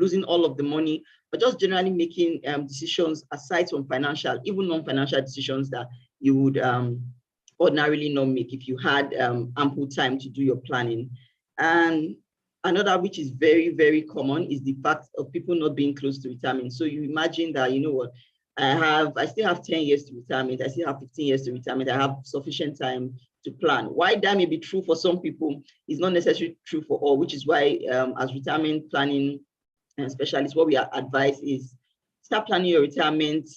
losing all of the money, but just generally making decisions aside from financial, even non-financial decisions that you would ordinarily not make if you had ample time to do your planning. And another, which is very, very common, is the fact of people not being close to retirement. So you imagine that, you know what, I still have 10 years to retirement, I still have 15 years to retirement, I have sufficient time to plan. Why that may be true for some people is not necessarily true for all, which is why as retirement planning specialists, what we advise is start planning your retirement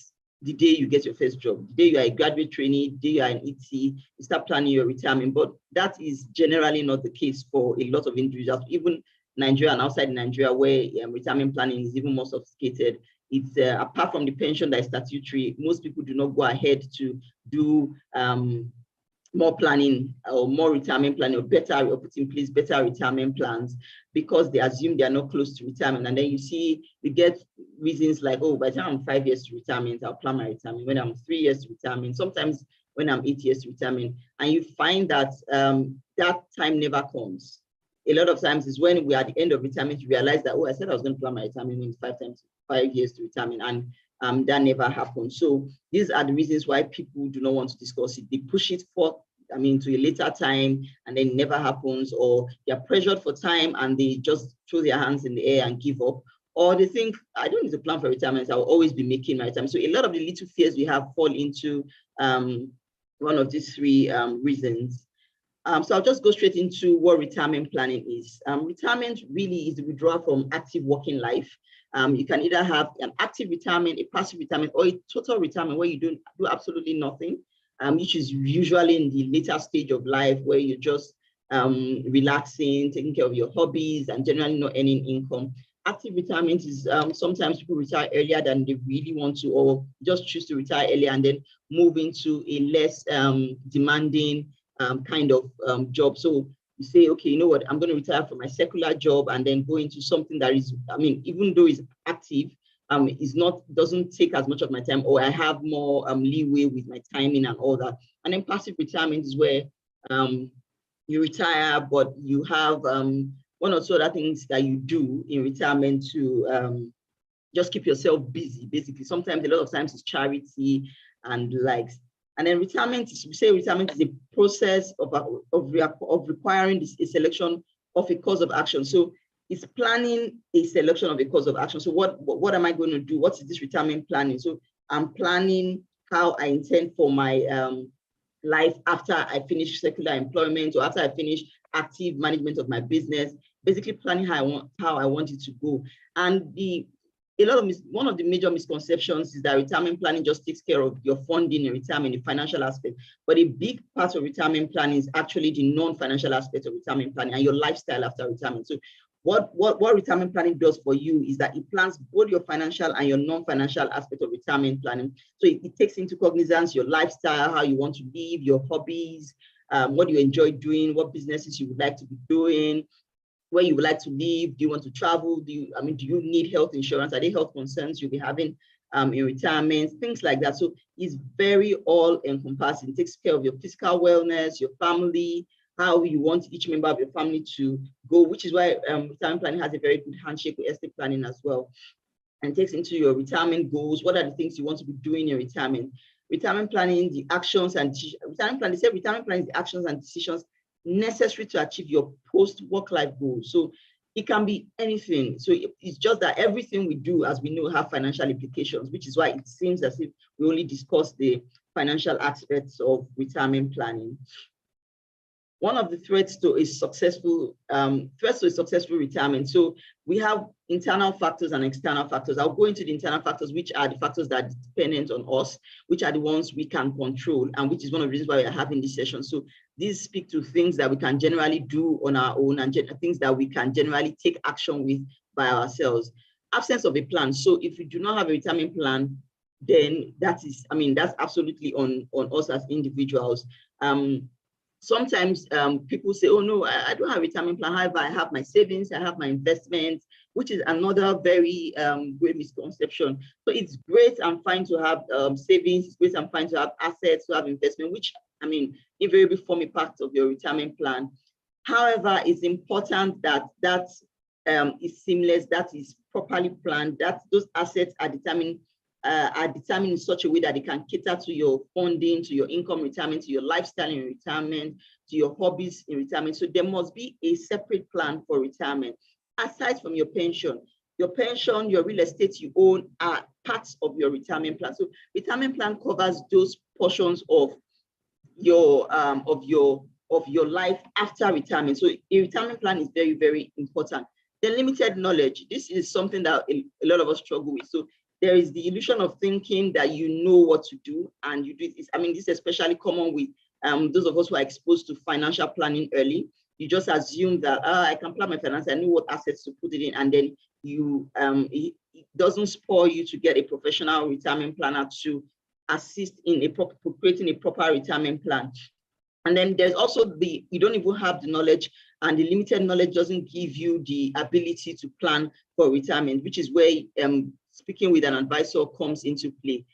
the day you get your first job. The day you are a graduate trainee, the day you are an ET, you start planning your retirement. But that is generally not the case for a lot of individuals, even Nigeria and outside Nigeria, where retirement planning is even more sophisticated. It's apart from the pension that is statutory, most people do not go ahead to do more planning or more retirement planning, or put in place better retirement plans, because they assume they are not close to retirement. And then you get reasons like, oh, by the time I'm 5 years to retirement, I'll plan my retirement. When I'm 3 years to retirement, sometimes when I'm 8 years to retirement, and you find that that time never comes. A lot of times is when we are at the end of retirement, you realize that, oh, I said I was going to plan my retirement in 5 years to retirement, and that never happened. So these are the reasons why people do not want to discuss it. They push it for, to a later time, and then it never happens, or they're pressured for time and they just throw their hands in the air and give up, or they think, I don't need to plan for retirement, I'll always be making my retirement. So a lot of the little fears we have fall into one of these three reasons. So I'll just go straight into what retirement planning is. Retirement really is the withdrawal from active working life. You can either have an active retirement, a passive retirement, or a total retirement where you do absolutely nothing, which is usually in the later stage of life where you're just relaxing, taking care of your hobbies, and generally not earning income. Active retirement is sometimes people retire earlier than they really want to, or just choose to retire earlier and then move into a less demanding kind of job. So you say, okay, you know what, I'm going to retire from my secular job and then go into something that is, even though it's active, doesn't take as much of my time, or I have more leeway with my timing and all that. And then passive retirement is where you retire, but you have one or two other things that you do in retirement to just keep yourself busy, basically. Sometimes, a lot of times, it's charity and likes. And then retirement is a process of requiring a selection of a course of action. So it's planning a selection of a course of action. So what am I going to do? What is this retirement planning? So I'm planning how I intend for my life after I finish secular employment, or after I finish active management of my business, basically planning how I want it to go. And one of the major misconceptions is that retirement planning just takes care of your funding in retirement, the financial aspect. But a big part of retirement planning is actually the non-financial aspect of retirement planning and your lifestyle after retirement. So what retirement planning does for you is that it plans both your financial and your non-financial aspect of retirement planning. So it takes into cognizance your lifestyle, how you want to live, your hobbies, what you enjoy doing, what businesses you would like to be doing, where you would like to live. Do you want to travel? Do you need health insurance? Are there health concerns you'll be having in retirement? Things like that. So it's very all encompassing. It takes care of your physical wellness, your family, how you want each member of your family to go, which is why retirement planning has a very good handshake with estate planning as well. And takes into your retirement goals. What are the things you want to be doing in retirement? Retirement planning, the actions and retirement planning is the actions and decisions necessary to achieve your post-work-life goals. So it can be anything. So it's just that everything we do, as we know, have financial implications, which is why it seems as if we only discuss the financial aspects of retirement planning. One of the threats to a successful retirement. So we have internal factors and external factors. I'll go into the internal factors, which are the factors that are dependent on us, which are the ones we can control, and which is one of the reasons why we are having this session. So these speak to things that we can generally do on our own and things that we can generally take action with by ourselves. Absence of a plan. So if you do not have a retirement plan, then that's absolutely on us as individuals. Sometimes people say, oh no, I don't have a retirement plan. However, I have my savings, I have my investments, which is another very great misconception. So it's great and fine to have savings, it's great and fine to have assets, to have investment, which invariably form a part of your retirement plan. However, it's important that is seamless, that is properly planned, that those assets are determined in such a way that they can cater to your funding, to your income retirement, to your lifestyle in retirement, to your hobbies in retirement. So there must be a separate plan for retirement. Aside from your pension, your real estate you own are parts of your retirement plan. So retirement plan covers those portions of your life after retirement. So a retirement plan is very, very important. The limited knowledge, this is something that a lot of us struggle with. So there is the illusion of thinking that you know what to do and you do this. I mean, this is especially common with those of us who are exposed to financial planning early. You just assume that I can plan my finance, I know what assets to put it in, and then you it doesn't spoil you to get a professional retirement planner to assist in creating a proper retirement plan. And then there's also you don't even have the knowledge, and the limited knowledge doesn't give you the ability to plan for retirement, which is where speaking with an advisor comes into play.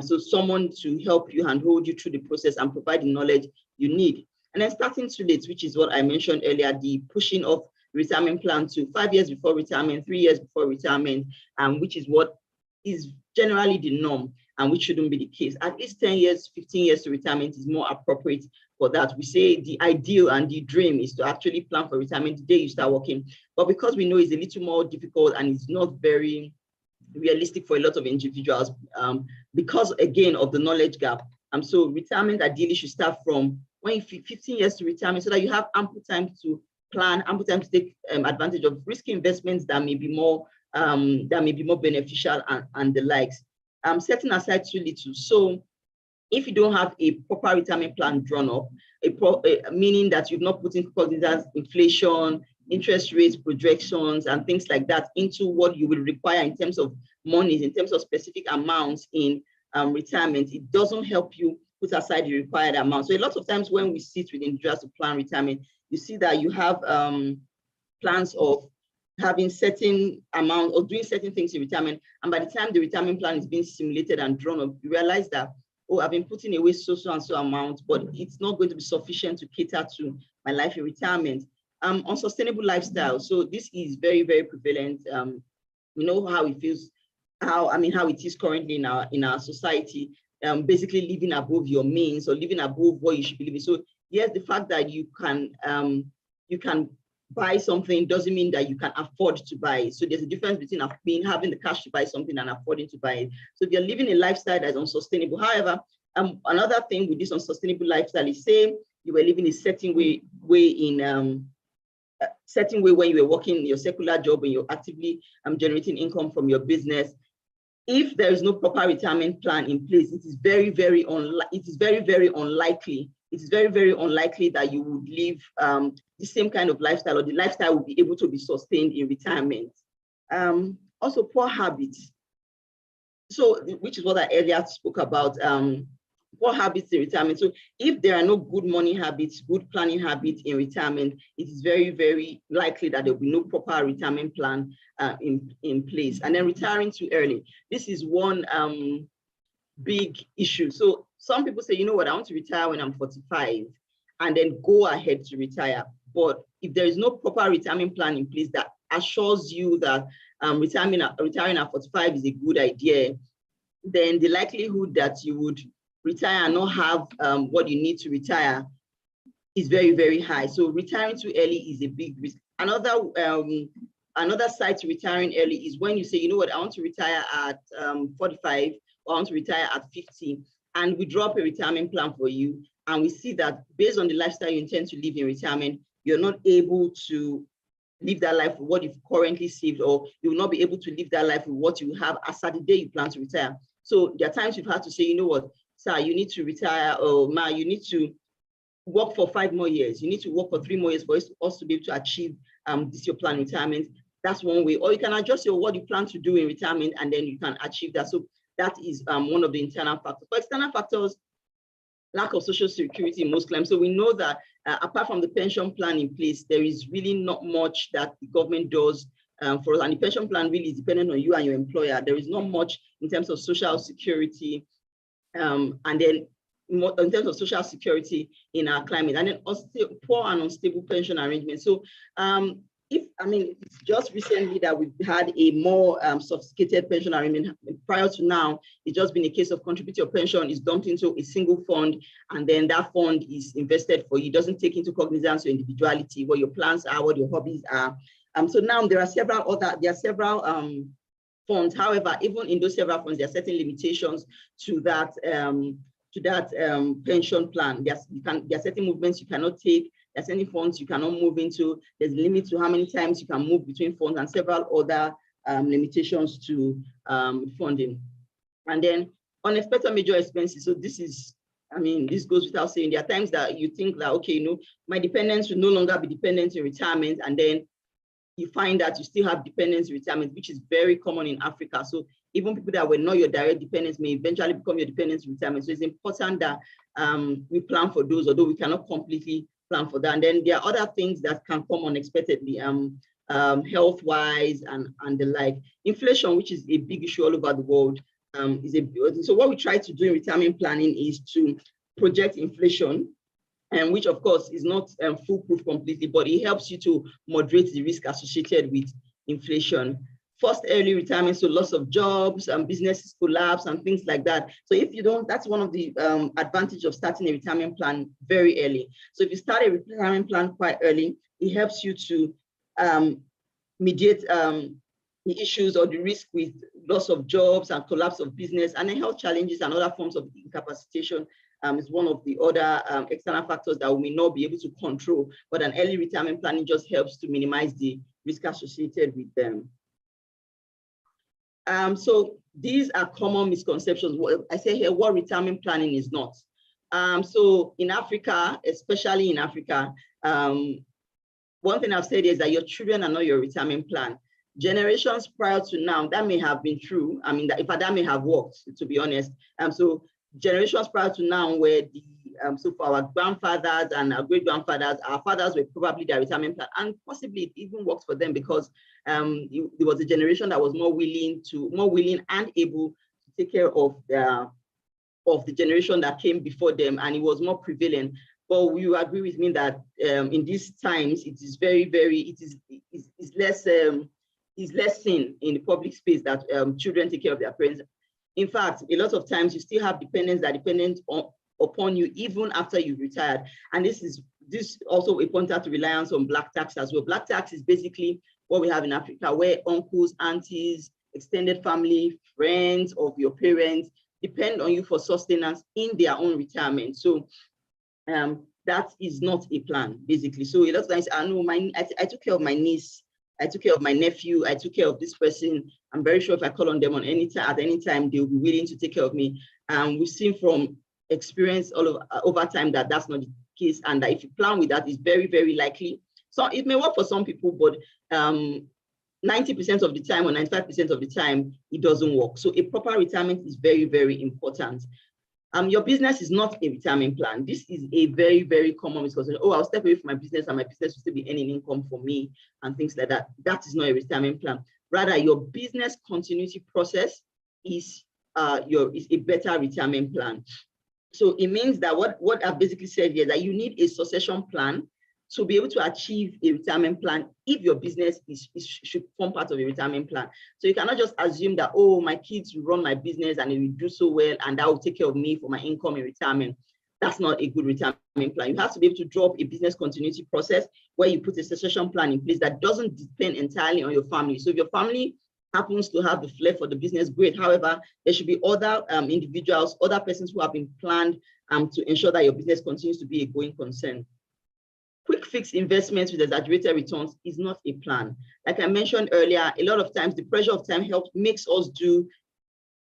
So someone to help you and hold you through the process and provide the knowledge you need. And then starting too late, which is what I mentioned earlier, the pushing of retirement plan to 5 years before retirement, 3 years before retirement, which is what is generally the norm and which shouldn't be the case. At least 10 years, 15 years to retirement is more appropriate for that. We say the ideal and the dream is to actually plan for retirement the day you start working. But because we know it's a little more difficult and it's not very realistic for a lot of individuals, because again of the knowledge gap. So retirement ideally should start from when you 15 years to retirement, so that you have ample time to plan, ample time to take advantage of risky investments that may be more beneficial and the likes. Setting aside too little. So if you don't have a proper retirement plan drawn up, meaning that you've not put in considered inflation, interest rates, projections, and things like that into what you will require in terms of monies, in terms of specific amounts in retirement, it doesn't help you put aside the required amount. So a lot of times when we sit with individuals to plan retirement, you see that you have plans of having certain amount or doing certain things in retirement, and by the time the retirement plan is being simulated and drawn up, you realize that, oh, I've been putting away so and so amount, but it's not going to be sufficient to cater to my life in retirement. Unsustainable lifestyle. So this is very, very prevalent. You know how it feels, how it is currently in our society. Basically living above your means or living above what you should be living. So yes, the fact that you can buy something doesn't mean that you can afford to buy it. So there's a difference between having the cash to buy something and affording to buy it. So if you're living a lifestyle that's unsustainable. However, another thing with this unsustainable lifestyle is, say you were living a certain way when you were working your secular job and you're actively generating income from your business. If there is no proper retirement plan in place, it is very, very unlikely that you would live the same kind of lifestyle, or the lifestyle will be able to be sustained in retirement. Also, poor habits. So, which is what I earlier spoke about. Poor habits in retirement. So if there are no good money habits, good planning habits in retirement, it is very, very likely that there will be no proper retirement plan in place. And then retiring too early. This is one big issue. So some people say, you know what, I want to retire when I'm 45 and then go ahead to retire. But if there is no proper retirement plan in place that assures you that retiring at 45 is a good idea, then the likelihood that you would retire and not have what you need to retire is very, very high. So retiring too early is a big risk. Another side to retiring early is when you say, you know what, I want to retire at 45, or I want to retire at 50, and we draw up a retirement plan for you, and we see that based on the lifestyle you intend to live in retirement, you're not able to live that life with what you've currently saved, or you will not be able to live that life with what you have as at the day you plan to retire. So there are times you've had to say, you know what, sir, you need to retire, or ma, you need to work for 5 more years. You need to work for 3 more years for us to be able to achieve this your plan retirement. That's one way. Or you can adjust what you plan to do in retirement, and then you can achieve that. So that is one of the internal factors. For external factors, lack of social security in most clients. So we know that apart from the pension plan in place, there is really not much that the government does for us. And the pension plan really is dependent on you and your employer. There is not much in terms of social security. And then in terms of social security in our climate, and then also poor and unstable pension arrangements. So if I mean, it's just recently that we've had a more sophisticated pension arrangement. Prior to now, it's just been a case of contribute your pension is dumped into a single fund, and then that fund is invested for you. It doesn't take into cognizance your individuality, what your plans are, what your hobbies are. So now there are several funds. However, even in those several funds, there are certain limitations to that pension plan. There are certain movements you cannot take. There's any funds you cannot move into. There's a limit to how many times you can move between funds, and several other limitations to funding. And then unexpected major expenses. So this is, I mean, this goes without saying. There are times that you think that, okay, you know, my dependents will no longer be dependents in retirement, and then you find that you still have dependents in retirement, which is very common in Africa. So even people that were not your direct dependents may eventually become your dependents in retirement. So it's important that we plan for those, although we cannot completely plan for that. And then there are other things that can come unexpectedly, health-wise and the like. Inflation, which is a big issue all over the world, so what we try to do in retirement planning is to project inflation, and which of course is not foolproof completely, but it helps you to moderate the risk associated with inflation. First early retirement, so loss of jobs and businesses collapse and things like that. So if you don't, that's one of the advantage of starting a retirement plan very early. So if you start a retirement plan quite early, it helps you to mediate the issues or the risk with loss of jobs and collapse of business, and then health challenges and other forms of incapacitation is one of the other external factors that we may not be able to control, but an early retirement planning just helps to minimize the risk associated with them. So these are common misconceptions. I say here what retirement planning is not. So in Africa, especially in Africa, one thing I've said is that your children are not your retirement plan. Generations prior to now, that may have been true. I mean, that may have worked, to be honest. So generations prior to now, where so for our grandfathers and our great grandfathers, our fathers were probably their retirement plan, and possibly it even worked for them because there was a generation that was more willing and able to take care of the generation that came before them, and it was more prevalent. But you agree with me that in these times it is it's less seen in the public space that children take care of their parents. In fact, a lot of times you still have dependents that are dependent upon you even after you've retired. And this also a pointer to reliance on black tax as well. Black tax is basically what we have in Africa, where uncles, aunties, extended family, friends of your parents depend on you for sustenance in their own retirement. So that is not a plan, basically. So a lot of times, I know I took care of my niece, I took care of my nephew, I took care of this person. I'm very sure if I call on them at any time, they'll be willing to take care of me. We've seen from experience over time that that's not the case, and that if you plan with that, it's very, very likely. So it may work for some people, but 90% of the time or 95% of the time, it doesn't work. So a proper retirement is very, very important. Your business is not a retirement plan. This is a very, very common misconception. Oh, I'll step away from my business and my business will still be earning income for me and things like that. That is not a retirement plan. Rather, your business continuity process is a better retirement plan. So it means that what I've basically said here is that you need a succession plan to be able to achieve a retirement plan if your business should form part of a retirement plan. So you cannot just assume that, oh, my kids will run my business and they will do so well and that will take care of me for my income in retirement. That's not a good retirement plan. You have to be able to draw up a business continuity process where you put a succession plan in place that doesn't depend entirely on your family. So if your family happens to have the flair for the business, great. However, there should be other individuals, other persons who have been planned to ensure that your business continues to be a going concern. Quick fix investments with exaggerated returns is not a plan. Like I mentioned earlier, a lot of times the pressure of time makes us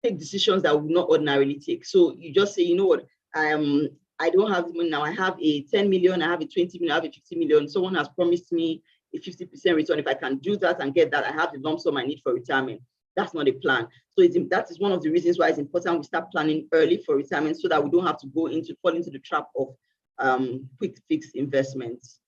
take decisions that we would not ordinarily take. So you just say, you know what, I don't have money now. I have a 10 million, I have a 20 million, I have a 50 million. Someone has promised me a 50% return. If I can do that and get that, I have the lump sum I need for retirement. That's not a plan. So that is one of the reasons why it's important we start planning early for retirement so that we don't have to fall into the trap of quick fix investments.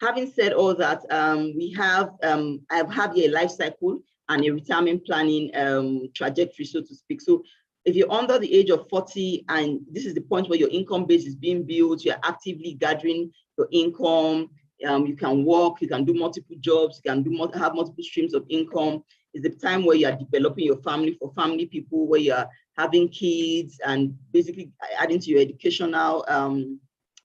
Having said all that, I have here a life cycle and a retirement planning trajectory, so to speak. So if you're under the age of 40 and this is the point where your income base is being built, you're actively gathering your income, You can work, you can do multiple jobs, you can have multiple streams of income. It's the time where you are developing your family for family people, where you are having kids and basically adding to your educational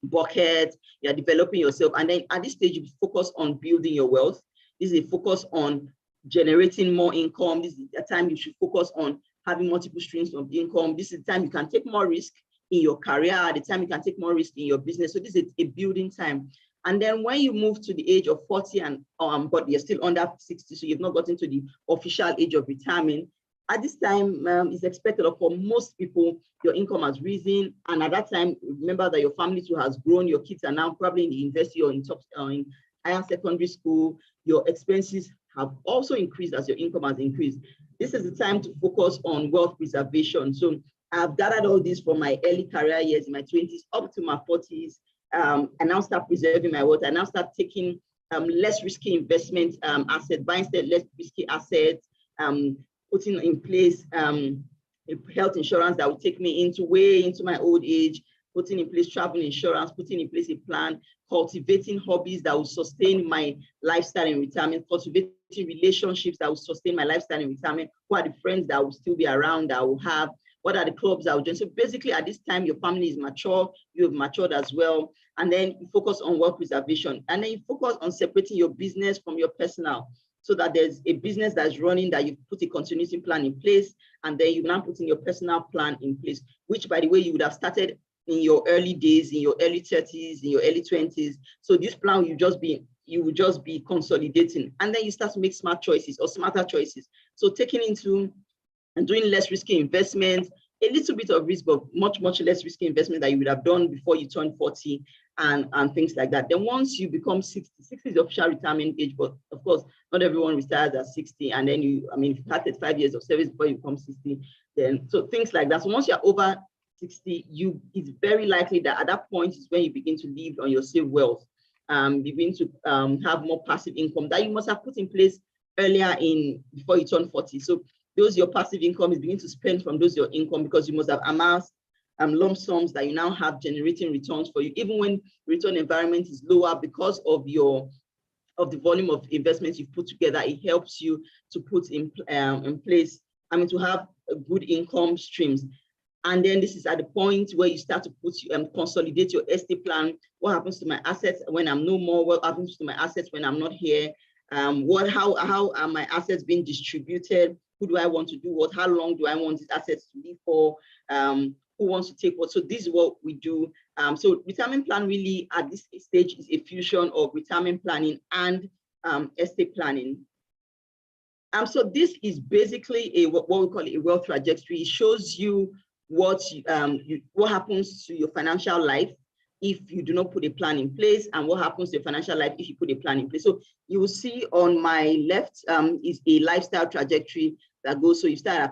bucket. You are developing yourself. And then at this stage, you focus on building your wealth. This is a focus on generating more income. This is a time you should focus on having multiple streams of income. This is the time you can take more risk in your career, the time you can take more risk in your business. So this is a building time. And then when you move to the age of 40 and but you're still under 60, so you've not gotten to the official age of retirement, at this time, it's expected of for most people, your income has risen. And at that time, remember that your family too has grown. Your kids are now probably in the university or in higher secondary school. Your expenses have also increased as your income has increased. This is the time to focus on wealth preservation. So I've gathered all this from my early career years in my 20s up to my 40s. I now start preserving my wealth. I now start taking less risky investment assets, buying less risky assets, putting in place health insurance that will take me way into my old age, putting in place travel insurance, putting in place a plan, cultivating hobbies that will sustain my lifestyle in retirement, cultivating relationships that will sustain my lifestyle in retirement. Who are the friends that will still be around, that will have? What are the clubs that will join? So basically at this time, your family is mature, you have matured as well. And then you focus on wealth preservation. And then you focus on separating your business from your personal, so that there's a business that's running, that you've put a continuity plan in place, and then you now put in your personal plan in place, which by the way, you would have started in your early days, in your early 30s, in your early 20s. So this plan, you will just be consolidating. And then you start to make smart choices or smarter choices. So taking into and doing less risky investments, a little bit of risk, but much less risky investment that you would have done before you turn 40 and things like that. Then once you become 60 is the official retirement age, but of course, not everyone retires at 60. And then if you had 5 years of service before you become 60, then so things like that. So once you're over 60, it's very likely that at that point is when you begin to live on your saved wealth, begin to have more passive income that you must have put in place earlier before you turn 40. So your passive income is beginning to spend from your income, because you must have amassed lump sums that you now have generating returns for you, even when return environment is lower, because of the volume of investments you've put together. It helps you to put in place, to have good income streams. And then this is at the point where you start to consolidate your estate plan. What happens to my assets when I'm no more? What happens to my assets when I'm not here? How are my assets being distributed? Who do I want to do what? How long do I want these assets to live for? Who wants to take what? So this is what we do. So retirement plan really at this stage is a fusion of retirement planning and estate planning. So this is basically what we call a wealth trajectory. It shows you what happens to your financial life if you do not put a plan in place, and what happens to your financial life if you put a plan in place. So you will see on my left is a lifestyle trajectory that goes, so you start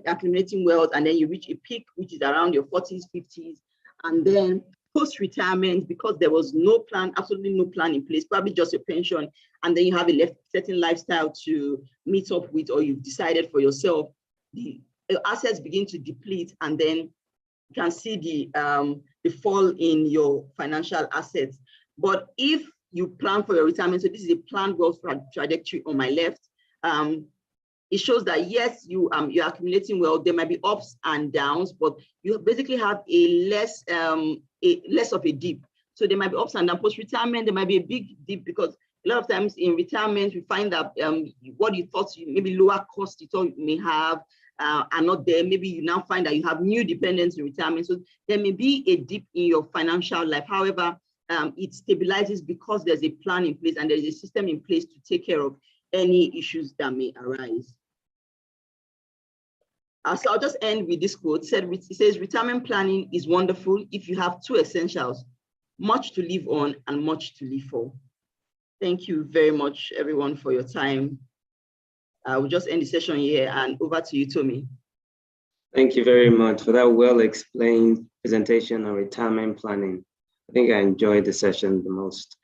accumulating wealth, and then you reach a peak, which is around your 40s, 50s. And then post-retirement, because there was no plan, absolutely no plan in place, probably just your pension, and then you have a certain lifestyle to meet up with, or you've decided for yourself, the assets begin to deplete, and then you can see the fall in your financial assets. But if you plan for your retirement, so this is a planned wealth trajectory on my left, it shows that yes, you're accumulating wealth. There might be ups and downs, but you basically have a less of a dip. So there might be ups and downs. Post-retirement, there might be a big dip, because a lot of times in retirement, we find that what you thought maybe lower cost you thought you may have are not there. Maybe you now find that you have new dependents in retirement. So there may be a dip in your financial life. However, it stabilizes because there's a plan in place and there's a system in place to take care of any issues that may arise. So I'll just end with this quote. It says, retirement planning is wonderful if you have two essentials: much to live on and much to live for. Thank you very much, everyone, for your time. We'll just end the session here, and over to you, Tommy. Thank you very much for that well-explained presentation on retirement planning. I think I enjoyed the session the most.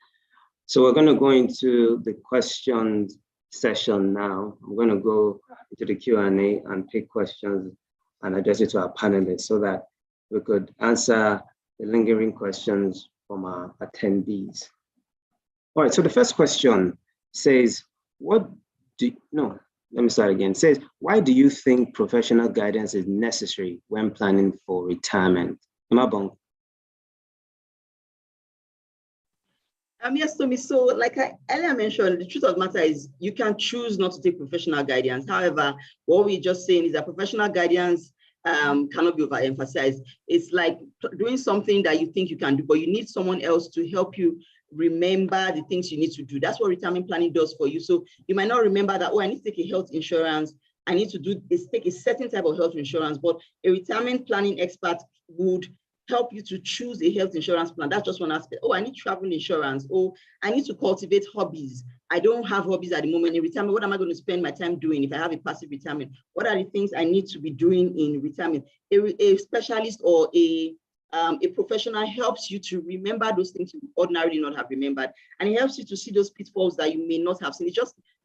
So we're going to go into the questions session now. I'm going to go into the Q&A and pick questions and address it to our panelists so that we could answer the lingering questions from our attendees. All right, so the first question says, let me start again. It says, why do you think professional guidance is necessary when planning for retirement? Imabong. Yes, Tommy. So like I earlier mentioned, the truth of the matter is you can choose not to take professional guidance. However, what we're just saying is that professional guidance cannot be overemphasized. It's like doing something that you think you can do, but you need someone else to help you remember the things you need to do. That's what retirement planning does for you. So you might not remember that, oh, I need to take a health insurance. I need to take a certain type of health insurance, but a retirement planning expert would help you to choose a health insurance plan. That's just one aspect. Oh, I need travel insurance. Oh, I need to cultivate hobbies. I don't have hobbies at the moment. In retirement, what am I going to spend my time doing if I have a passive retirement? What are the things I need to be doing in retirement? A specialist or a professional helps you to remember those things you ordinarily not have remembered, and it helps you to see those pitfalls that you may not have seen.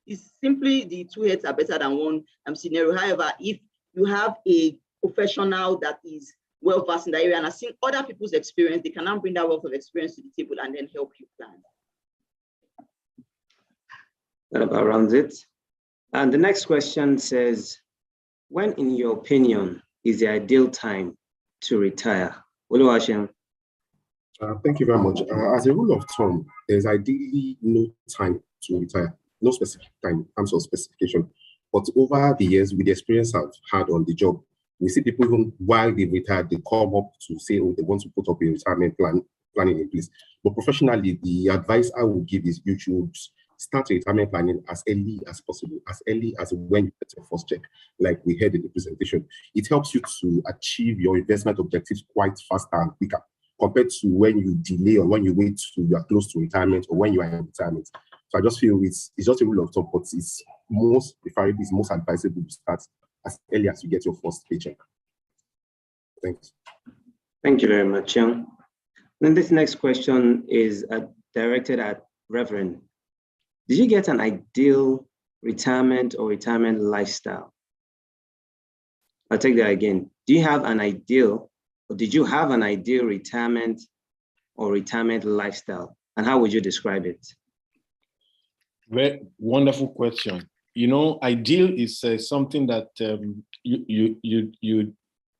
It's simply the two heads are better than one scenario. However, if you have a professional that is well versed in that area and has seen other people's experience, they can now bring that wealth of experience to the table and then help you plan. That about rounds it. And the next question says, when in your opinion is the ideal time to retire? Thank you very much. As a rule of thumb, there's ideally no time to retire, no specific time in terms of specification. But over the years, with the experience I've had on the job, we see people, even while they retire, they come up to say, oh, they want to put up a retirement planning in place. But professionally, the advice I would give is you should start retirement planning as early as possible, as early as when you get your first check, like we heard in the presentation. It helps you to achieve your investment objectives quite faster and quicker compared to when you delay or when you wait till you are close to retirement or when you are in retirement. So I just feel it's just a rule of thumb, but it's most advisable to start as early as you get your first paycheck. Thanks. Thank you very much, Young. Then this next question is directed at Reverend. Did you get an ideal retirement or retirement lifestyle? I'll take that again. Do you have an ideal, or did you have an ideal retirement or retirement lifestyle? And how would you describe it? Very wonderful question. You know, ideal is something that you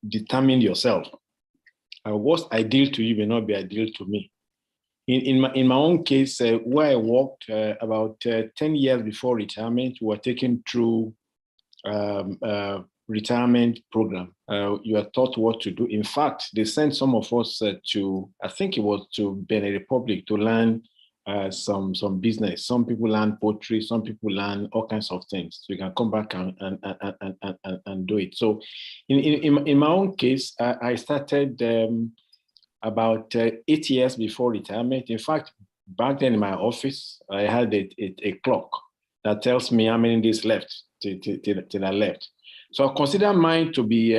determine yourself. What's ideal to you may not be ideal to me. In my own case, where I worked about 10 years before retirement, we were taken through retirement program. You are taught what to do. In fact, they sent some of us to, I think it was to Benin Republic, to learn some business. Some people learn poetry, some people learn all kinds of things. So you can come back and do it. So in my own case, I started about 8 years before retirement. In fact, back then in my office, I had a clock that tells me how many days left till I left. So I consider mine to be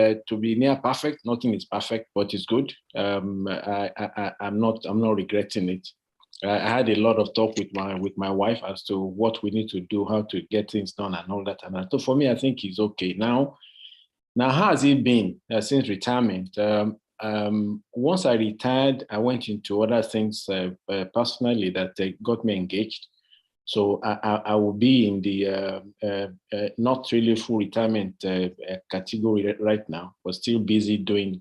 near perfect. Nothing is perfect, but it's good. I'm not regretting it. I had a lot of talk with my wife as to what we need to do, how to get things done, and all that. And so for me, I think it's okay. Now how has it been since retirement? Once I retired, I went into other things personally that got me engaged. So I will be in the not really full retirement category right now, but still busy doing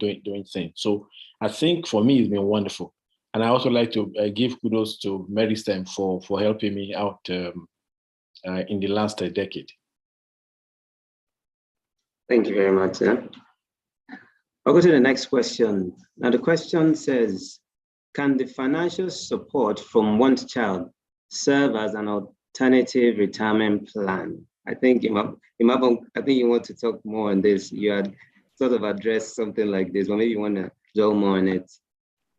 things. So I think for me, it's been wonderful. And I also like to give kudos to Meristem for helping me out in the last decade. Thank you very much. I'll go to the next question. Now the question says, can the financial support from one child serve as an alternative retirement plan? I think you want to talk more on this. You had sort of addressed something like this, or maybe you want to dwell more on it.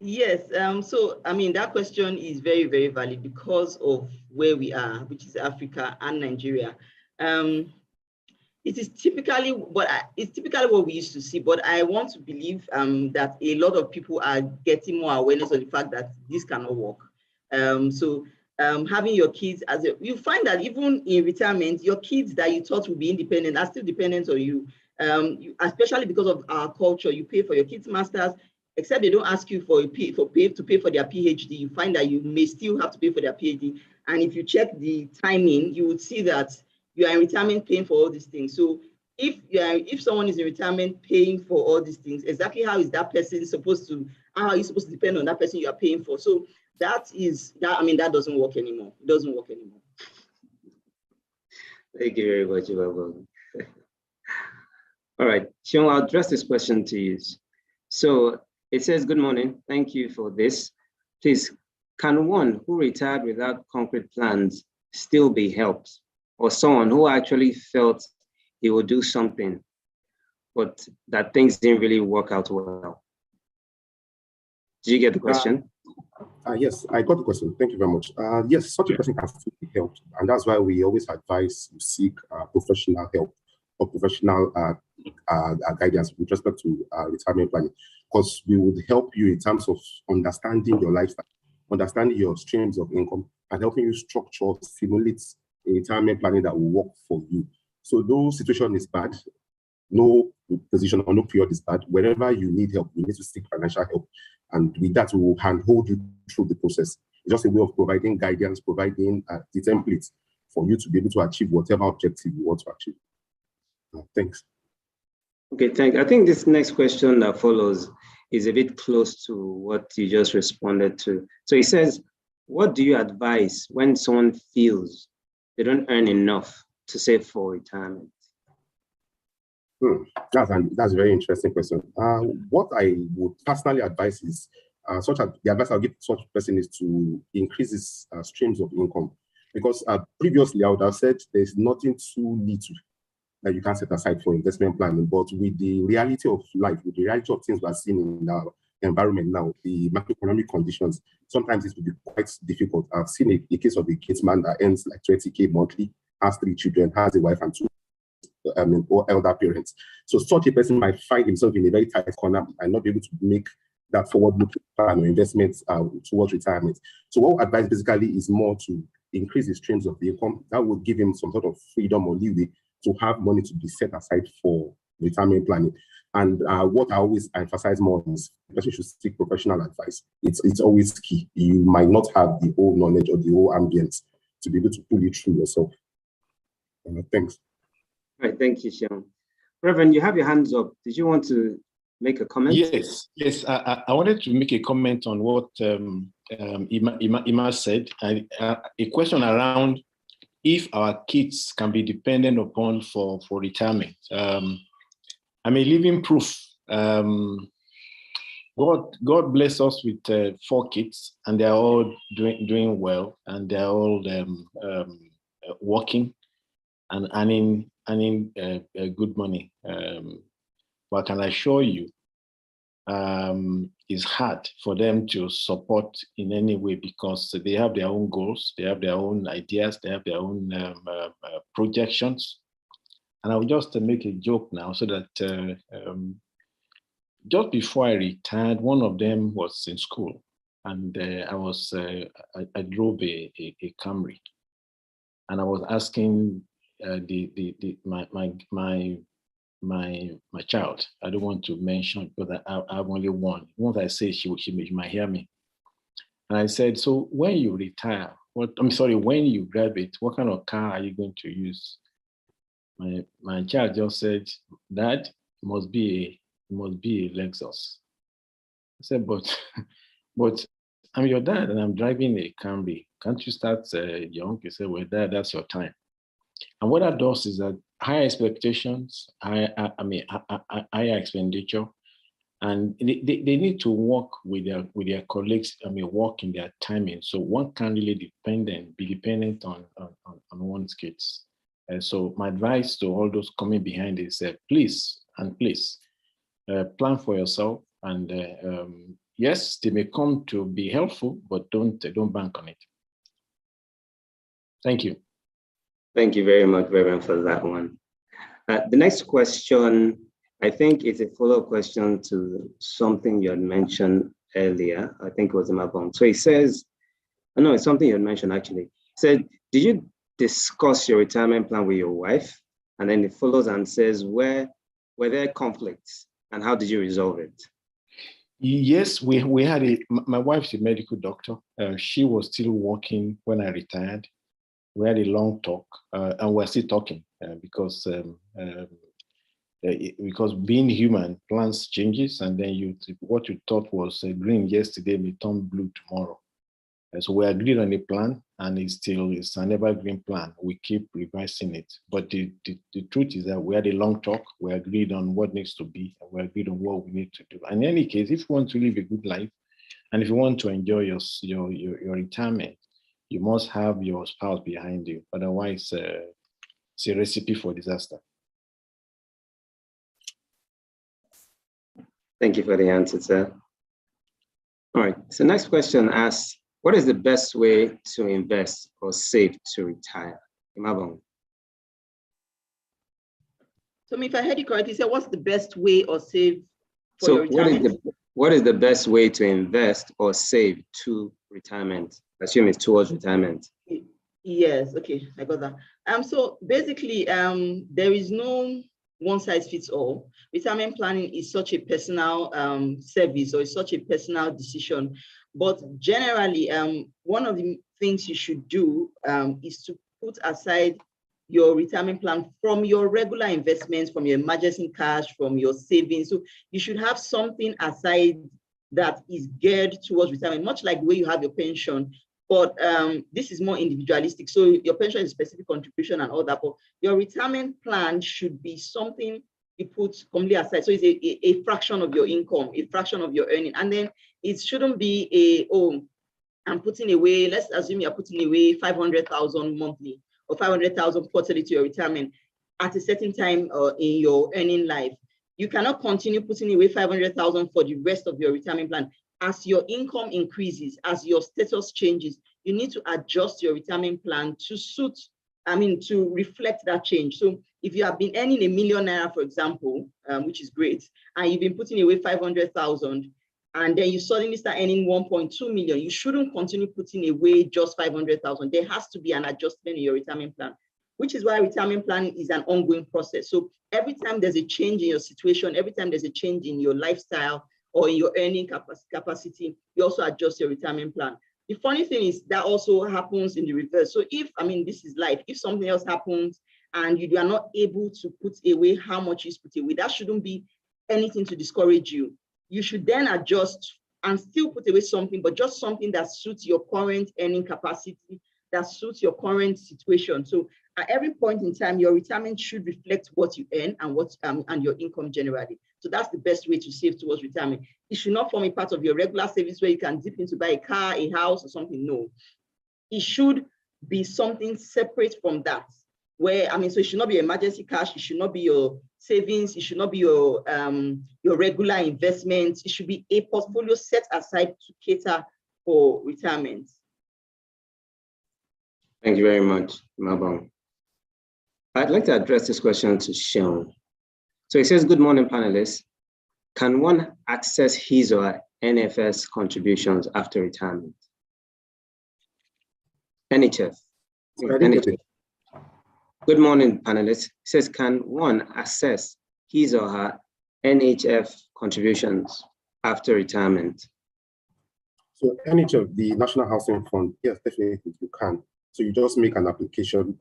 Yes, so I mean, that question is very, very valid because of where we are, which is Africa and Nigeria. It's typically what we used to see, but I want to believe that a lot of people are getting more awareness of the fact that this cannot work. Having your kids you find that even in retirement, your kids that you thought would be independent are still dependent on you. Especially because of our culture, you pay for your kids' masters, except they don't ask you to pay for their PhD. You find that you may still have to pay for their PhD. And if you check the timing, you would see that you are in retirement paying for all these things. So if someone is in retirement paying for all these things, exactly how is that person supposed to, how are you supposed to depend on that person you are paying for? So that doesn't work anymore. It doesn't work anymore. Thank you very much, Iwabo. All right, Shion, I'll address this question to you. So it says, good morning, thank you for this. Please, can one who retired without concrete plans still be helped? Or someone who actually felt he would do something, but that things didn't really work out well? Did you get the question? Yes, I got the question. Thank you very much. Yes, such a person can still be helped. And that's why we always advise you seek professional help or professional guidance with respect to retirement planning, because we would help you in terms of understanding your lifestyle, understanding your streams of income, and helping you structure, simulate a retirement planning that will work for you. So no situation is bad, no position or no period is bad. Wherever you need help, you need to seek financial help. And with that, we will handhold you through the process. It's just a way of providing guidance, providing the templates for you to be able to achieve whatever objective you want to achieve. Thanks. Okay, thanks. I think this next question that follows is a bit close to what you just responded to. So it says, what do you advise when someone feels they don't earn enough to save for retirement? That's a very interesting question. What I would personally advise is, the advice I'll give such a person is to increase his streams of income. Because previously I would have said there's nothing too little that you can set aside for investment planning. But with the reality of life, with the reality of things we're seeing in our environment now, the macroeconomic conditions, sometimes it will be quite difficult. I've seen a case of a kids man that earns like 20K monthly, has 3 children, has a wife and 2 or elder parents. So such a person might find himself in a very tight corner and not be able to make that forward-looking plan or investments towards retirement. So what we advise basically is more to increase the streams of the income. That would give him some sort of freedom or leeway to have money to be set aside for retirement planning. And what I always emphasize more is the person should seek professional advice. It's always key. You might not have the whole knowledge or the whole ambience to be able to pull it through yourself. Thanks. All right, thank you, Sean. Reverend, you have your hands up. Did you want to make a comment? Yes. I wanted to make a comment on what Ima said. A question around if our kids can be dependent upon for retirement. I'm a living proof. God bless us with 4 kids, and they're all doing well, and they're all working and earning good money. But can I assure you, it's hard for them to support in any way because they have their own goals, they have their own ideas, they have their own projections. And I'll just make a joke now so that just before I retired, one of them was in school, and I drove a Camry, and I was asking my child, I don't want to mention because I have only one. Once I say she might hear me. And I said, so when you retire, when you graduate, what kind of car are you going to use? My child just said, Dad, it must be a Lexus. I said, but I'm your dad and I'm driving a Camry. Can't you start young? He said, well, Dad, that's your time. And what that does is that higher expectations, higher expenditure, and they need to work with their colleagues. Work in their timing. So one can't really be dependent on one's kids. And so my advice to all those coming behind is please plan for yourself. And yes, they may come to be helpful, but don't bank on it. Thank you. Thank you very much, Reverend, for that one. The next question, I think, is a follow-up question to something you had mentioned earlier. I think it was Mabon. So it says, no, it's something you had mentioned actually. It said, did you discuss your retirement plan with your wife? And then it follows and says, were there conflicts and how did you resolve it? Yes, we had my wife's a medical doctor. She was still working when I retired. We had a long talk, and we're still talking because being human, plans changes, and then what you thought was green yesterday may turn blue tomorrow. So we agreed on a plan, and it's an evergreen plan. We keep revising it. But the truth is that we had a long talk. We agreed on what needs to be, and we agreed on what we need to do. And in any case, if you want to live a good life, and if you want to enjoy your retirement, you must have your spouse behind you. Otherwise, it's a recipe for disaster. Thank you for the answer, sir. All right, so next question asks, what is the best way to invest or save to retire? Imabong. So if I heard you correctly, say what's the best way or save for your retirement? What is the best way to invest or save to retirement? Assume it's towards retirement. Yes, okay, I got that. So basically, there is no one size fits all. Retirement planning is such a personal service, or it's such a personal decision. But generally, one of the things you should do is to put aside your retirement plan from your regular investments, from your emergency cash, from your savings. So you should have something aside that is geared towards retirement, much like the way you have your pension. But this is more individualistic. So your pension is a specific contribution and all that, but your retirement plan should be something you put completely aside. So it's a fraction of your income, a fraction of your earning. And then it shouldn't be I'm putting away, let's assume you're putting away 500,000 monthly or 500,000 quarterly to your retirement at a certain time in your earning life. You cannot continue putting away 500,000 for the rest of your retirement plan. As your income increases, as your status changes, you need to adjust your retirement plan to reflect that change. So if you have been earning $1 million, for example, which is great, and you've been putting away 500,000, and then you suddenly start earning 1.2 million, you shouldn't continue putting away just 500,000. There has to be an adjustment in your retirement plan, which is why retirement planning is an ongoing process. So every time there's a change in your situation, every time there's a change in your lifestyle or in your earning capacity, you also adjust your retirement plan. The funny thing is that also happens in the reverse. So this is life, if something else happens and you are not able to put away how much you put away, that shouldn't be anything to discourage you. You should then adjust and still put away something, but just something that suits your current earning capacity, that suits your current situation. So at every point in time, your retirement should reflect what you earn and your income generally. So that's the best way to save towards retirement. It should not form a part of your regular savings where you can dip into buy a car, a house, or something. No, it should be something separate from that. So it should not be emergency cash. It should not be your savings. It should not be your regular investments. It should be a portfolio set aside to cater for retirement. Thank you very much, Mabong. I'd like to address this question to Sean. So it says, good morning, panelists. Can one access his or her NFS contributions after retirement? NHF. NHF. Good morning, panelists. It says, can one access his or her NHF contributions after retirement? So NHF, the National Housing Fund, yes, definitely you can. So you just make an application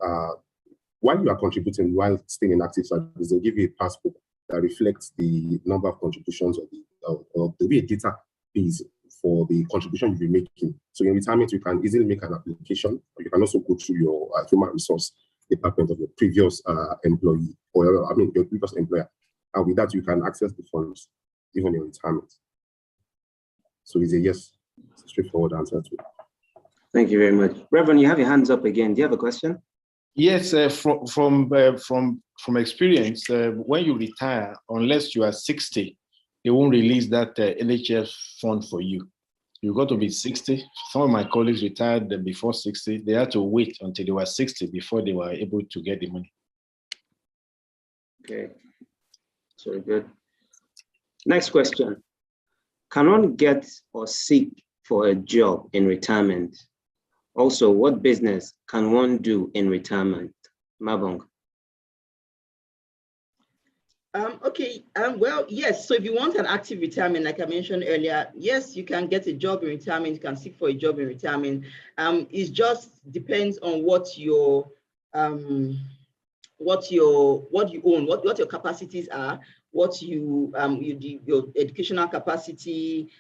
while you are contributing, while staying in active service, they'll give you a passport that reflects the number of contributions there'll be a database for the contribution you'll be making. So in retirement, you can easily make an application, or you can also go through your human resource department of your previous employee, or your previous employer. And with that, you can access the funds even in retirement. So it's a yes, it's a straightforward answer to it. Thank you very much. Reverend, you have your hands up again. Do you have a question? Yes, from experience, when you retire, unless you are 60, they won't release that NHF fund for you. You've got to be 60. Some of my colleagues retired before 60. They had to wait until they were 60 before they were able to get the money. Okay, that's very good. Next question. Can one get or seek for a job in retirement? Also, what business can one do in retirement? Mabong. Okay. Well, yes. So if you want an active retirement, like I mentioned earlier, yes, you can get a job in retirement. You can seek for a job in retirement. It just depends on what you own, what your capacities are, what your educational capacity,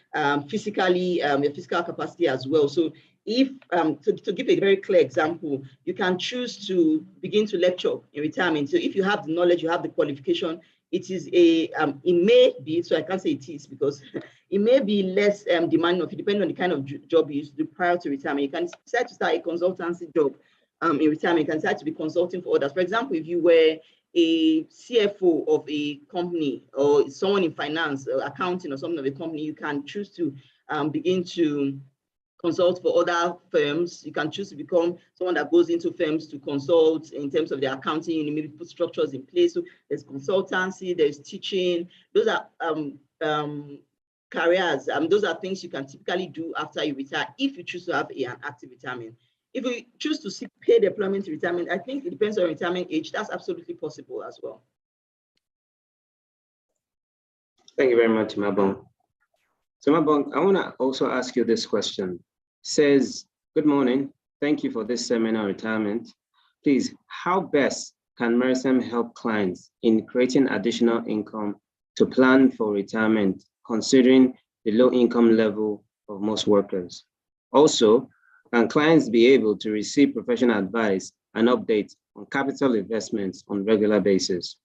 physically, your physical capacity as well. So if to give a very clear example, you can choose to begin to lecture in retirement. So if you have the knowledge, you have the qualification, it is it may be, so I can't say it is because it may be less demanding of you, depending on the kind of job you used to do prior to retirement. You can decide to start a consultancy job in retirement. You can decide to be consulting for others. For example, if you were a CFO of a company or someone in finance or accounting or something of a company, you can choose to begin to consult for other firms. You can choose to become someone that goes into firms to consult in terms of their accounting, you maybe put structures in place. So there's consultancy, there's teaching. Those are careers. Those are things you can typically do after you retire if you choose to have an active retirement. If you choose to seek paid employment in retirement, I think it depends on retirement age. That's absolutely possible as well. Thank you very much, Mabon. So Mabon, I want to also ask you this question. Says, good morning. Thank you for this seminar retirement. Please, how best can Meristem help clients in creating additional income to plan for retirement, considering the low income level of most workers? Also, can clients be able to receive professional advice and updates on capital investments on a regular basis?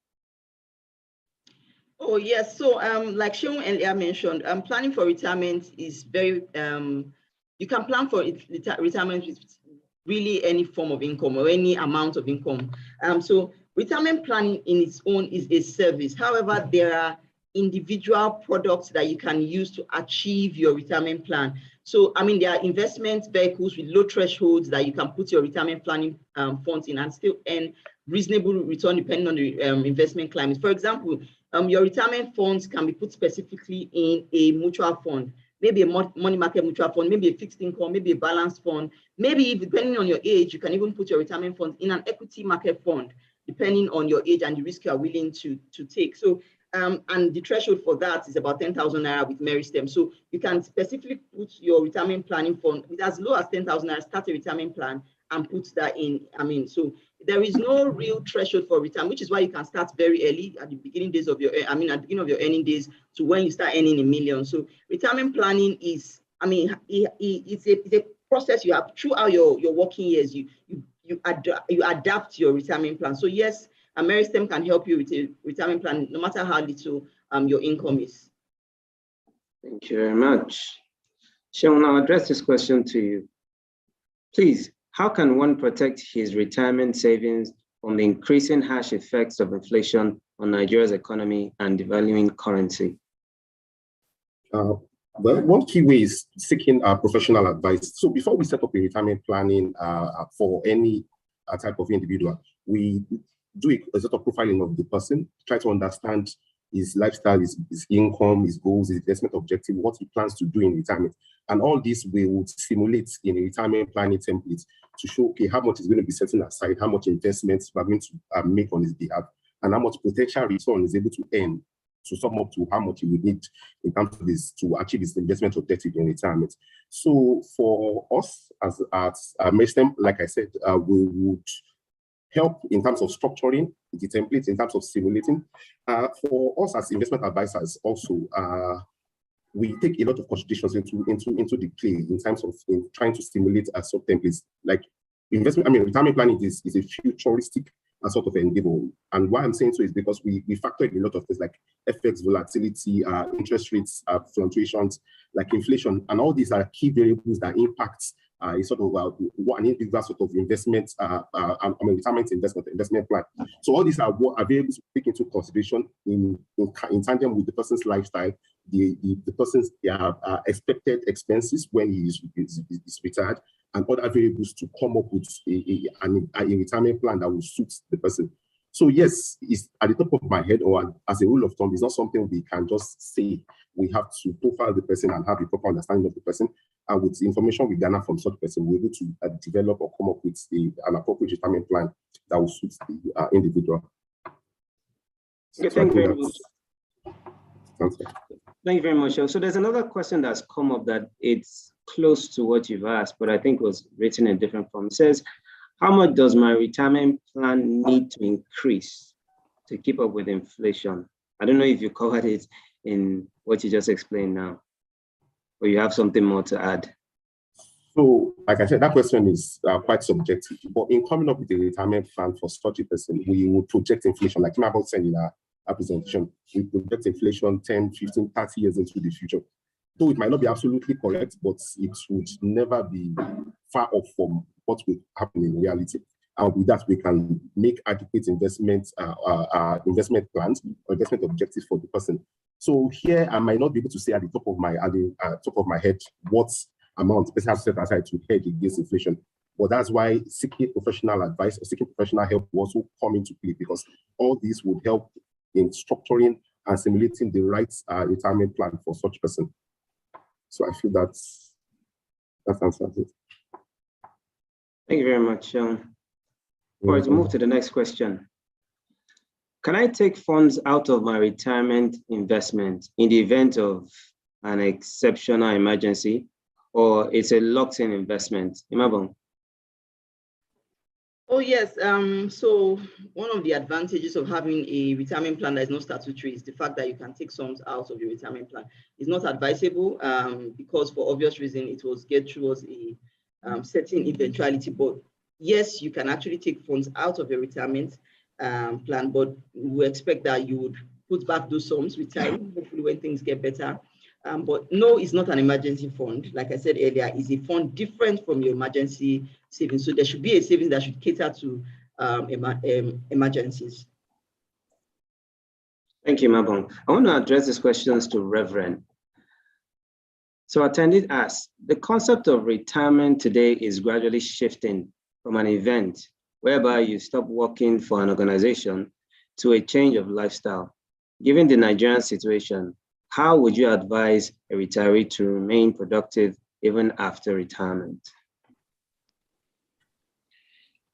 Oh, yes. So like Seun earlier mentioned, planning for retirement is very, you can plan for retirement with really any form of income or any amount of income. So retirement planning in its own is a service. However, there are individual products that you can use to achieve your retirement plan. So, I mean, there are investment vehicles with low thresholds that you can put your retirement planning funds in and still earn reasonable return depending on the investment climate. For example, your retirement funds can be put specifically in a mutual fund, maybe a money market mutual fund, maybe a fixed income, maybe a balanced fund. Maybe depending on your age, you can even put your retirement funds in an equity market fund, depending on your age and the risk you are willing to take. So, and the threshold for that is about 10,000 naira with Meristem. So you can specifically put your retirement planning fund with as low as 10,000 naira, start a retirement plan and put that in. So there is no real threshold for retirement, which is why you can start very early at the beginning days of your, at the beginning of your earning days to when you start earning a million. So retirement planning is, it's a process you have throughout your working years. You adapt your retirement plan. So yes, Meristem can help you with a retirement plan, no matter how little your income is. Thank you very much. Seun, I'll address this question to you. Please, how can one protect his retirement savings from the increasing harsh effects of inflation on Nigeria's economy and devaluing currency? Well, one key way is seeking professional advice. So before we set up a retirement planning for any type of individual, we do a sort of profiling of the person, try to understand his lifestyle, his income, his goals, his investment objective, what he plans to do in retirement. And all this we would simulate in a retirement planning template to show, okay, how much is going to be setting aside, how much investments we're going to make on his behalf, and how much potential return is able to earn to sum up to how much he would need in terms of this to achieve his investment objective in retirement. So for us as Meristem, like I said, we would help in terms of structuring the templates, in terms of simulating. For us as investment advisors, also, we take a lot of considerations into the play in terms of trying to stimulate sub templates. Like retirement planning is a futuristic sort of endeavor. And why I'm saying so is because we factor in a lot of things like FX volatility, interest rates, fluctuations, like inflation, and all these are key variables that impact a sort of an individual sort of investment, retirement investment plan. So all these are what are able to take into consideration in tandem with the person's lifestyle, the person's expected expenses when he is retired, and other variables to come up with a retirement plan that will suit the person. So yes, it's at the top of my head, or as a rule of thumb, it's not something we can just say. We have to profile the person and have a proper understanding of the person. And with the information we garner from such person, we're able to develop or come up with an appropriate retirement plan that will suit the individual. Okay, thank you very much. Answer. Thank you very much. So there's another question that's come up that it's close to what you've asked, but I think was written in different form. It says, how much does my retirement plan need to increase to keep up with inflation? I don't know if you covered it in what you just explained now, or you have something more to add. So, like I said, that question is quite subjective. But in coming up with a retirement plan for such a person, we will project inflation, like Imabon said in our presentation. We project inflation 10, 15, 30 years into the future. Though it might not be absolutely correct, but it would never be far off from what will happen in reality. And with that, we can make adequate investment plans or investment objectives for the person. So here, I might not be able to say at the top of my head what amount the person has set aside to hedge against inflation. But that's why seeking professional advice or seeking professional help will also come into play, because all these would help in structuring and simulating the right retirement plan for such person. So I feel that answers it. Thank you very much. All right, move to the next question. Can I take funds out of my retirement investment in the event of an exceptional emergency, or it's a locked-in investment? Imabon. Oh, yes. So one of the advantages of having a retirement plan that is not statutory is the fact that you can take sums out of your retirement plan. It's not advisable because for obvious reason, it was geared towards a certain eventuality. But yes, you can actually take funds out of your retirement plan, but we expect that you would put back those sums with time, hopefully when things get better. But no, it's not an emergency fund. Like I said earlier, it's a fund different from your emergency savings. So there should be a savings that should cater to emergencies. Thank you, Mabon. I want to address these questions to Reverend. So attendee asks, the concept of retirement today is gradually shifting from an event whereby you stop working for an organization to a change of lifestyle. Given the Nigerian situation, how would you advise a retiree to remain productive even after retirement?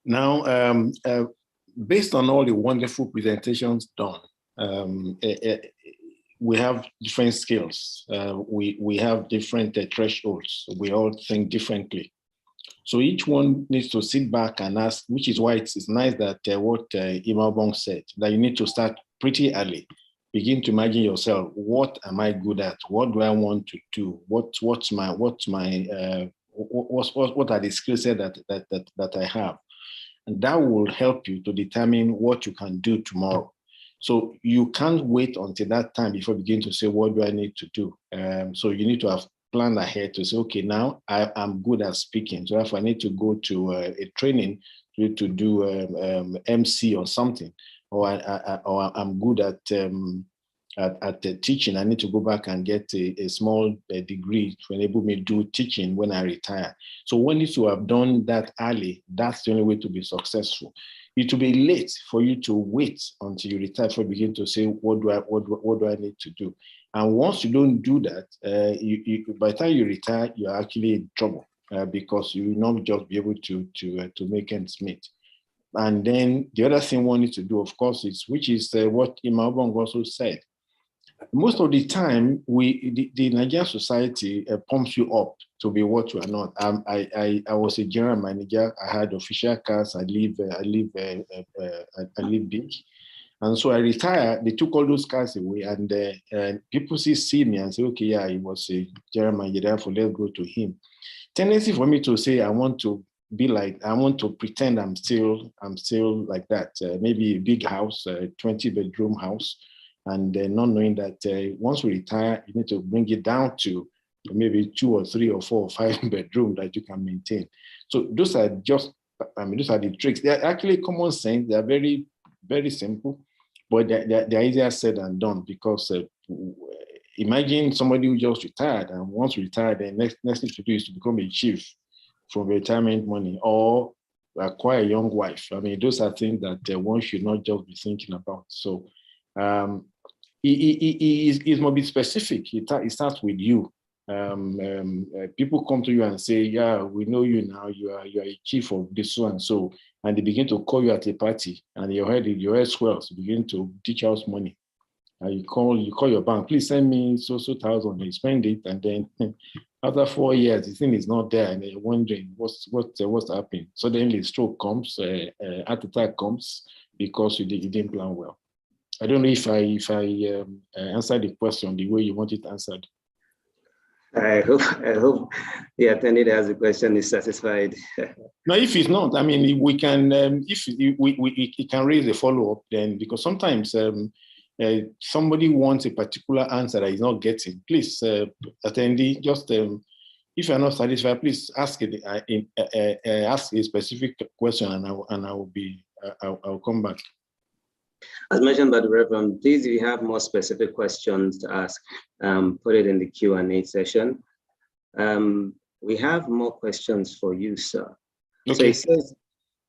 Now, based on all the wonderful presentations done, we have different skills. We have different thresholds. We all think differently. So each one needs to sit back and ask, which is why it's nice that what Imabong said, that you need to start pretty early. Begin to imagine yourself, what am I good at? What do I want to do? What are the skill set that I have? And that will help you to determine what you can do tomorrow. So you can't wait until that time before you begin to say, what do I need to do? So you need to have planned ahead to say, okay, now I'm good at speaking. So if I need to go to a training to do MC or something, or I'm good at teaching, I need to go back and get a small degree to enable me to do teaching when I retire. So one needs to have done that early. That's the only way to be successful. It will be late for you to wait until you retire before you begin to say, what do I need to do? And once you don't do that, by the time you retire, you're actually in trouble because you will not just be able to make ends meet. And then the other thing one needs to do, of course, is what Imabong also said. Most of the time, the Nigerian society pumps you up to be what you are not. I was a general manager. I had official cars. I live big, and so I retired. They took all those cars away, and people see me and say, "Okay, yeah, he was a general manager. Therefore, let's go to him." Tendency for me to say, I want to pretend I'm still like that. Maybe a big house, a 20-bedroom house. And not knowing that once we retire, you need to bring it down to maybe 2 or 3 or 4 or 5 bedrooms that you can maintain. So those are the tricks. They're actually common sense. They're very, very simple, but they're easier said than done because imagine somebody who just retired and once retired, the next thing to do is to become a chief from retirement money or acquire a young wife. I mean, those are things that one should not just be thinking about. So it must be specific. It starts with you. people come to you and say, yeah, we know you now, you are a chief of this one, so, and they begin to call you at a party, and your head swells, begin to teach us money. And you call your bank, please send me so thousand, you spend it, and then after 4 years, the thing is not there, and you're wondering what's happening. Suddenly, stroke comes, heart attack comes because you didn't plan well. I don't know if I answered the question the way you want it answered. I hope the attendee that has the question is satisfied. No, if it's not, I mean, we can, if we can raise a follow-up then, because sometimes somebody wants a particular answer that he's not getting. Please, attendee, just if you're not satisfied, please ask a specific question, and I'll come back. As mentioned by the Reverend, please, if you have more specific questions to ask, put it in the Q&A session. We have more questions for you, sir. Okay. So it says,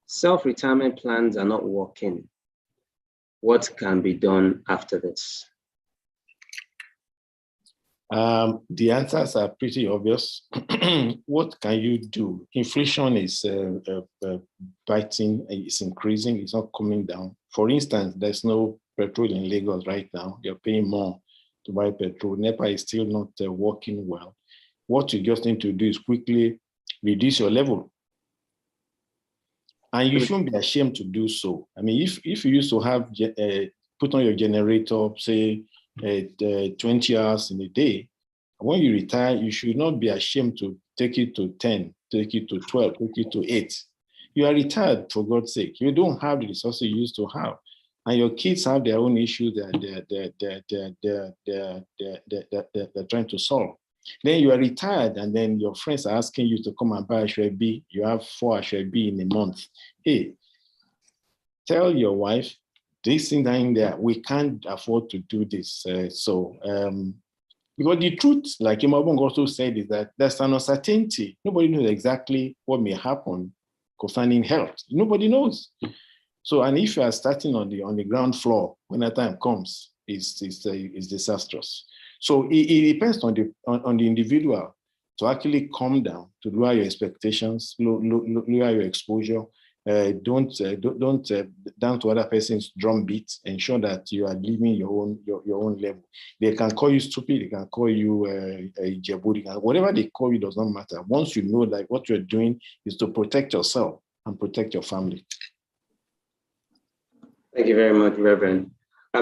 self-retirement plans are not working. What can be done after this? The answers are pretty obvious. What can you do? Inflation is biting, it's increasing, it's not coming down. For instance, there's no petrol in Lagos right now. You're paying more to buy petrol. NEPA is still not working well. What you just need to do is quickly reduce your level. And you shouldn't be ashamed to do so. I mean, if you used to have put on your generator, say, 20 hours in a day, when you retire, you should not be ashamed to take it to 10, take it to 12, take it to 8. You are retired, for God's sake. You don't have the resources you used to have. And your kids have their own issues that they're trying to solve. Then you are retired, and then your friends are asking you to come and buy Ashwebi. You have 4 Ashwebi in a month. Hey, tell your wife, this thing down there, we can't afford to do this. Because the truth, like Imabong also said, is that there's an uncertainty. Nobody knows exactly what may happen concerning health. Nobody knows. So, and if you are starting on the ground floor when that time comes, it's disastrous. So it depends on the individual to actually calm down, to lower your expectations, lower your exposure. Don't down to other person's drum beat. Ensure that you are living your own level. They can call you stupid. They can call you a jabudi. Whatever they call you does not matter. Once you know that what you're doing is to protect yourself and protect your family. Thank you very much, Reverend.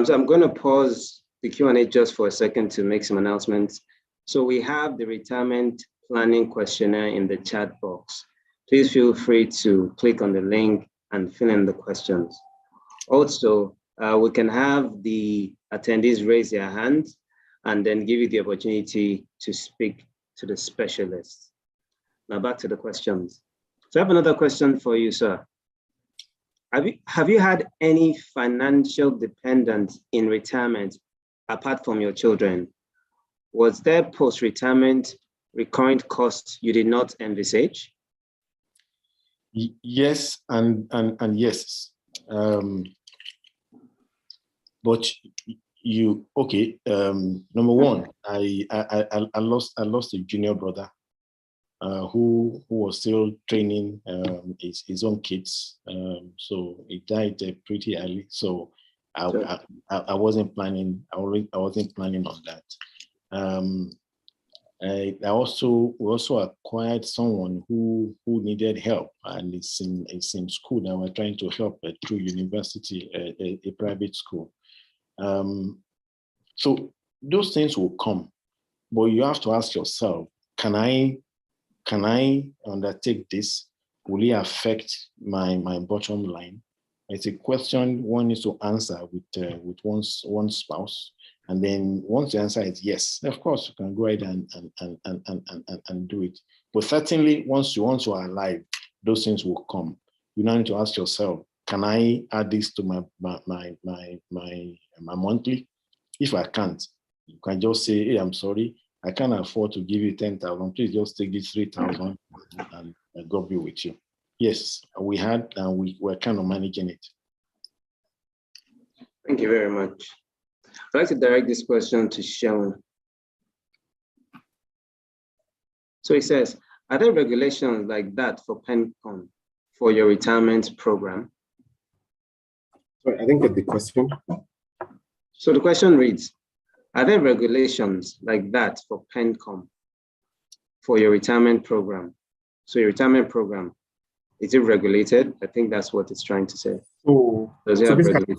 So I'm going to pause the Q&A just for a second to make some announcements. So we have the retirement planning questionnaire in the chat box. Please feel free to click on the link and fill in the questions. Also, we can have the attendees raise their hands and then give you the opportunity to speak to the specialist. Now back to the questions. So I have another question for you, sir. Have you had any financial dependence in retirement apart from your children? Was there post-retirement recurrent costs you did not envisage? Yes, and yes. But you, okay, number one, I lost a junior brother who was still training his own kids. So he died pretty early. So I wasn't planning. I wasn't planning on that. We also acquired someone who needed help, and it's in school that we're trying to help through university, a private school. So those things will come, but you have to ask yourself, can I undertake this? Will it affect my bottom line? It's a question one needs to answer with one's spouse. And then once the answer is yes, of course you can go ahead and do it. But certainly once you are alive, those things will come. You now need to ask yourself, can I add this to my monthly? If I can't, you can just say, hey, I'm sorry, I can't afford to give you 10,000. Please just take this 3,000 and God be with you. Yes, we had, and we're kind of managing it. Thank you very much. I'd like to direct this question to Sharon. So he says, are there regulations like that for PenCom for your retirement program? Sorry, I didn't get the question. So the question reads, are there regulations like that for PenCom for your retirement program? So your retirement program, is it regulated? I think that's what it's trying to say. So, Does it have regulation?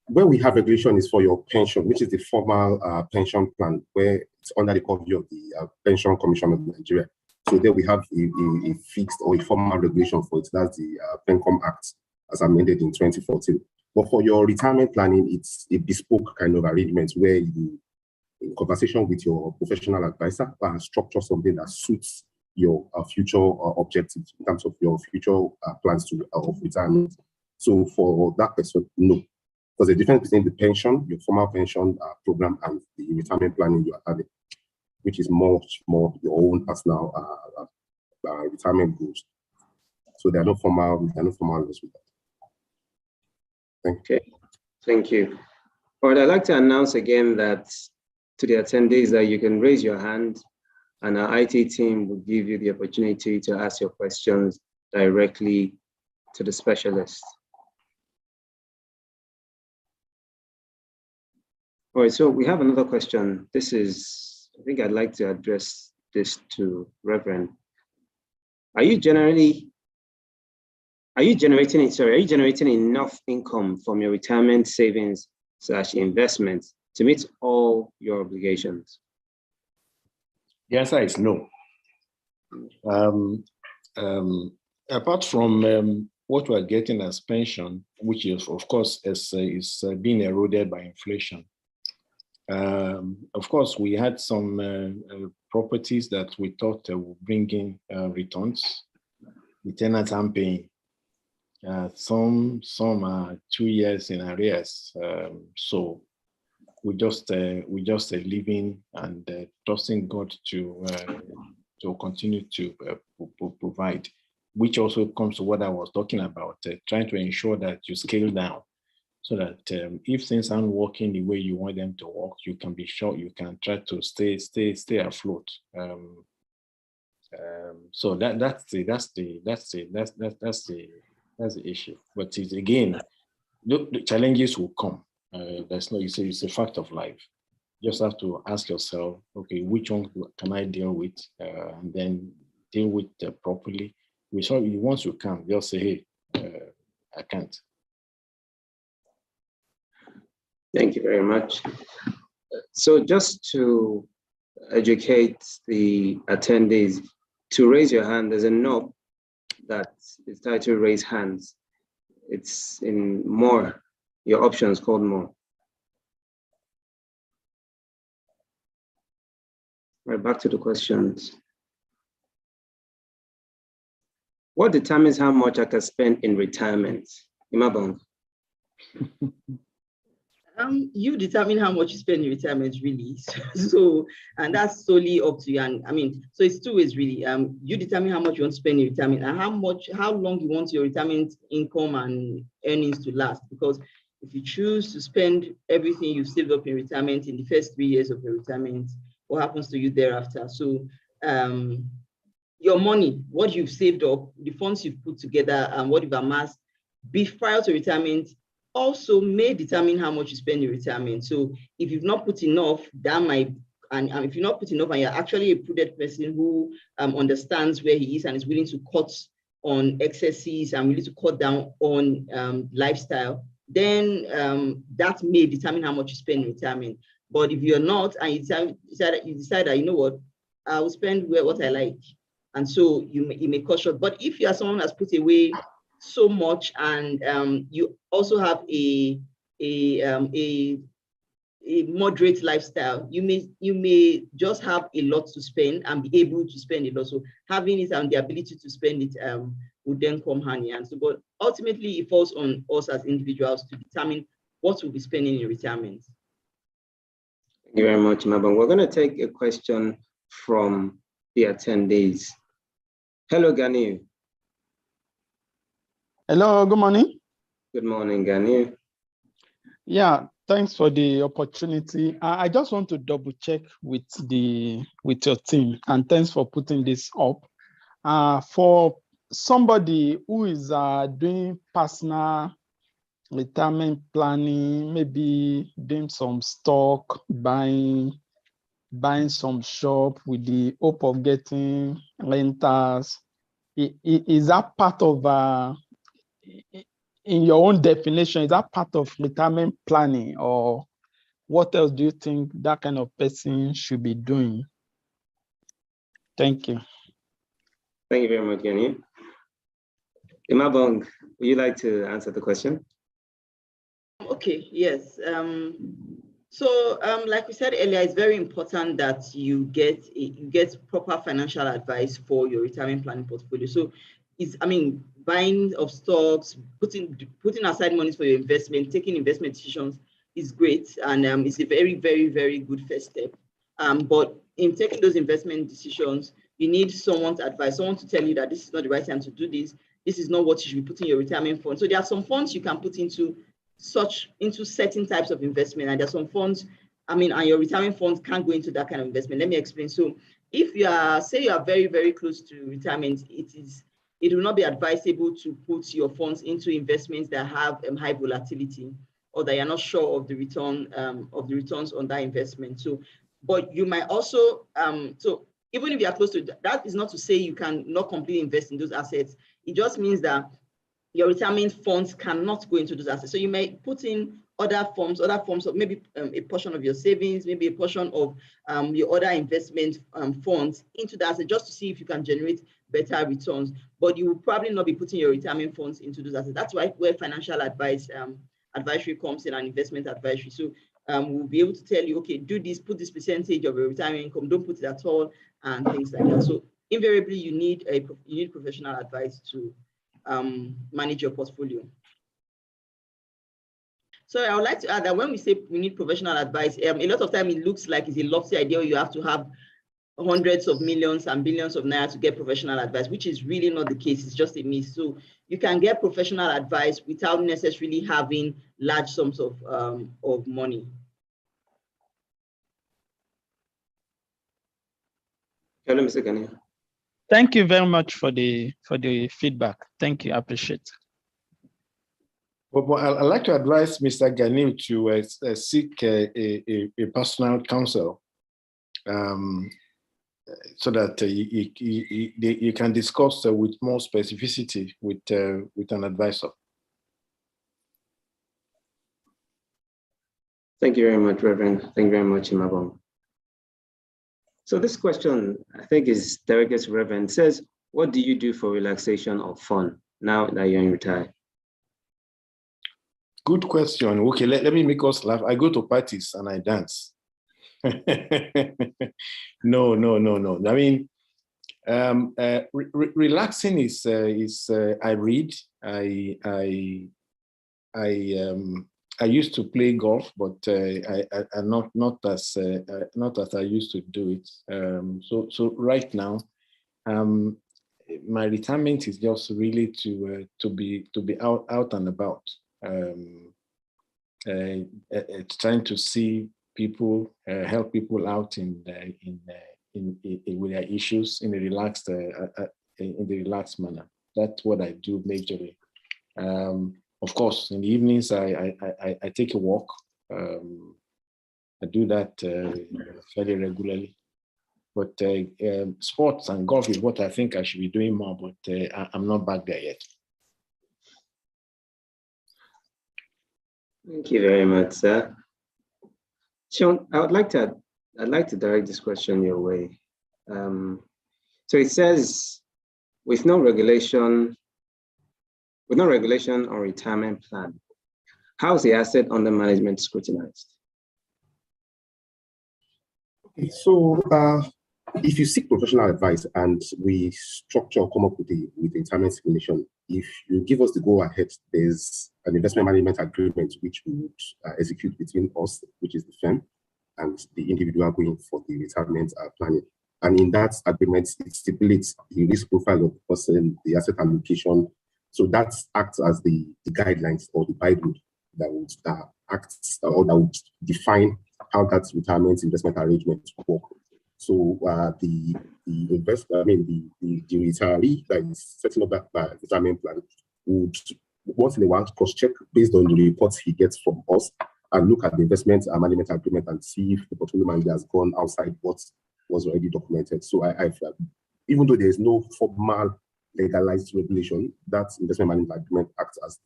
where we have regulation is for your pension, which is the formal pension plan, where it's under the purview of the Pension Commission of Nigeria. So there we have a fixed or a formal regulation for it. That's the PenCom Act, as amended in 2014. But for your retirement planning, it's a bespoke kind of arrangement where you, in conversation with your professional advisor, structure something that suits your future objectives in terms of your future plans of retirement. So for that person, no. There's a difference between the pension, your formal pension program, and the retirement planning you are having, which is much more your own personal retirement goals. So there are no formal rules with that. Thank you. Okay, thank you. All right, I'd like to announce again that to the attendees that you can raise your hand and our IT team will give you the opportunity to ask your questions directly to the specialist. All right, so we have another question. This is, I think I'd like to address this to Reverend. Are you generating enough income from your retirement savings / investments to meet all your obligations? The answer is no. Apart from what we're getting as pension, which is, of course, is being eroded by inflation. Of course, we had some properties that we thought were bringing returns. The tenants aren't paying. Some are 2 years in arrears. So we just living and trusting God to continue to provide, which also comes to what I was talking about, trying to ensure that you scale down so that if things aren't working the way you want them to work, you can be sure you can try to stay afloat. So that's the issue. But it's, again, the challenges will come. That's no, it's a fact of life. You just have to ask yourself, okay, which one can I deal with, and then deal with properly. Once you can, they'll say, hey, I can't. Thank you very much. So just to educate the attendees, to raise your hand, there's a knob that is titled Raise Hands. It's in More, your options called More. Right, back to the questions. What determines how much I can spend in retirement? Imabong. You determine how much you spend in retirement, really. So, and that's solely up to you. And I mean, so it's two ways, really. You determine how much you want to spend in retirement and how long you want your retirement income and earnings to last. Because if you choose to spend everything you've saved up in retirement in the first 3 years of your retirement, what happens to you thereafter? So, your money, what you've saved up, the funds you've put together, and what you've amassed prior to retirement, also may determine how much you spend in retirement. So if you've not put enough, that might, and if you're not put enough and you're actually a prudent person who understands where he is and is willing to cut on excesses and willing to cut down on lifestyle, then that may determine how much you spend in retirement. But if you're not, and you decide that, you know what, I will spend what I like. And so you may cut short. But if you are someone who has put away so much, and you also have a moderate lifestyle, you may just have a lot to spend and be able to spend it. Also, having it and the ability to spend it would then come hand in hand. So, but ultimately, it falls on us as individuals to determine what we'll be spending in retirement. Thank you very much, Mabon. We're going to take a question from the attendees. Hello, Gani. Hello, good morning. Good morning, Gani. Yeah, Thanks for the opportunity. I just want to double check with your team, and thanks for putting this up. For somebody who is doing personal retirement planning, maybe doing some stock, buying some shop with the hope of getting renters, is that part of, in your own definition, is that part of retirement planning, or what else do you think that kind of person should be doing? Thank you. Thank you very much, Gani. Imabong, would you like to answer the question? Okay, yes. Like we said earlier, it's very important that you get proper financial advice for your retirement planning portfolio. So, buying of stocks, putting aside money for your investment, taking investment decisions is great, and it's a very, very, very good first step. But in taking those investment decisions, you need someone's advice, someone to tell you that this is not the right time to do this. This is not what you should be putting in your retirement fund. So there are some funds you can put into certain types of investment, and there are some funds, and your retirement funds can't go into that kind of investment. Let me explain. So if you are very, very close to retirement, it will not be advisable to put your funds into investments that have high volatility, or that you're not sure of the returns on that investment. So, but you might also so even if you are close to that, is not to say you can not completely invest in those assets. It just means that your retirement funds cannot go into those assets. So you may put in other forms of maybe a portion of your savings, maybe a portion of your other investment funds into that asset, just to see if you can generate better returns. But you will probably not be putting your retirement funds into those assets. That's where financial advisory comes in, and investment advisory. So we'll be able to tell you, okay, do this, put this percentage of your retirement income, don't put it at all, and things like that. So invariably, you need professional advice to manage your portfolio. So I would like to add that when we say we need professional advice, a lot of time it looks like it's a lofty idea where you have to have hundreds of millions and billions of naira to get professional advice, which is really not the case. It's just a myth. So you can get professional advice without necessarily having large sums of money. Hello, Mr. Gani. Thank you very much for the feedback. Thank you. I appreciate it. Well, I'd like to advise Mr. Gani to seek a personal counsel, so that you can discuss with more specificity with an advisor. Thank you very much, Reverend. Thank you very much, Imabong. So this question, I think, is directed to Reverend. It says, what do you do for relaxation or fun now that you're in retire? Good question. Okay, let me make us laugh. I go to parties and I dance. No. I mean, relaxing is I read. I used to play golf, but I not as I used to do it. So right now, my retirement is just really to be out and about. Trying to see people, help people out with their issues in a relaxed manner. That's what I do majorly. Of course, in the evenings I take a walk. I do that fairly regularly. But sports and golf is what I think I should be doing more, but I'm not back there yet. Thank you very much, sir. Sean, I'd like to direct this question your way. So it says, with no regulation or retirement plan, how is the asset under management scrutinized? Okay, so if you seek professional advice and we structure or come up with a retirement simulation, if you give us the go ahead, there's an investment management agreement which we would execute between us, which is the firm, and the individual going for the retirement planning. And in that agreement, it stipulates the risk profile of the person, the asset allocation. So that acts as the guidelines or the Bible that would act or that would define how that retirement investment arrangement work. So the retiree that is setting up that retirement plan would once in a while cross-check based on the reports he gets from us and look at the investment management agreement and see if the portfolio manager has gone outside what was already documented. So even though there is no formal legalized regulation, that investment management agreement acts as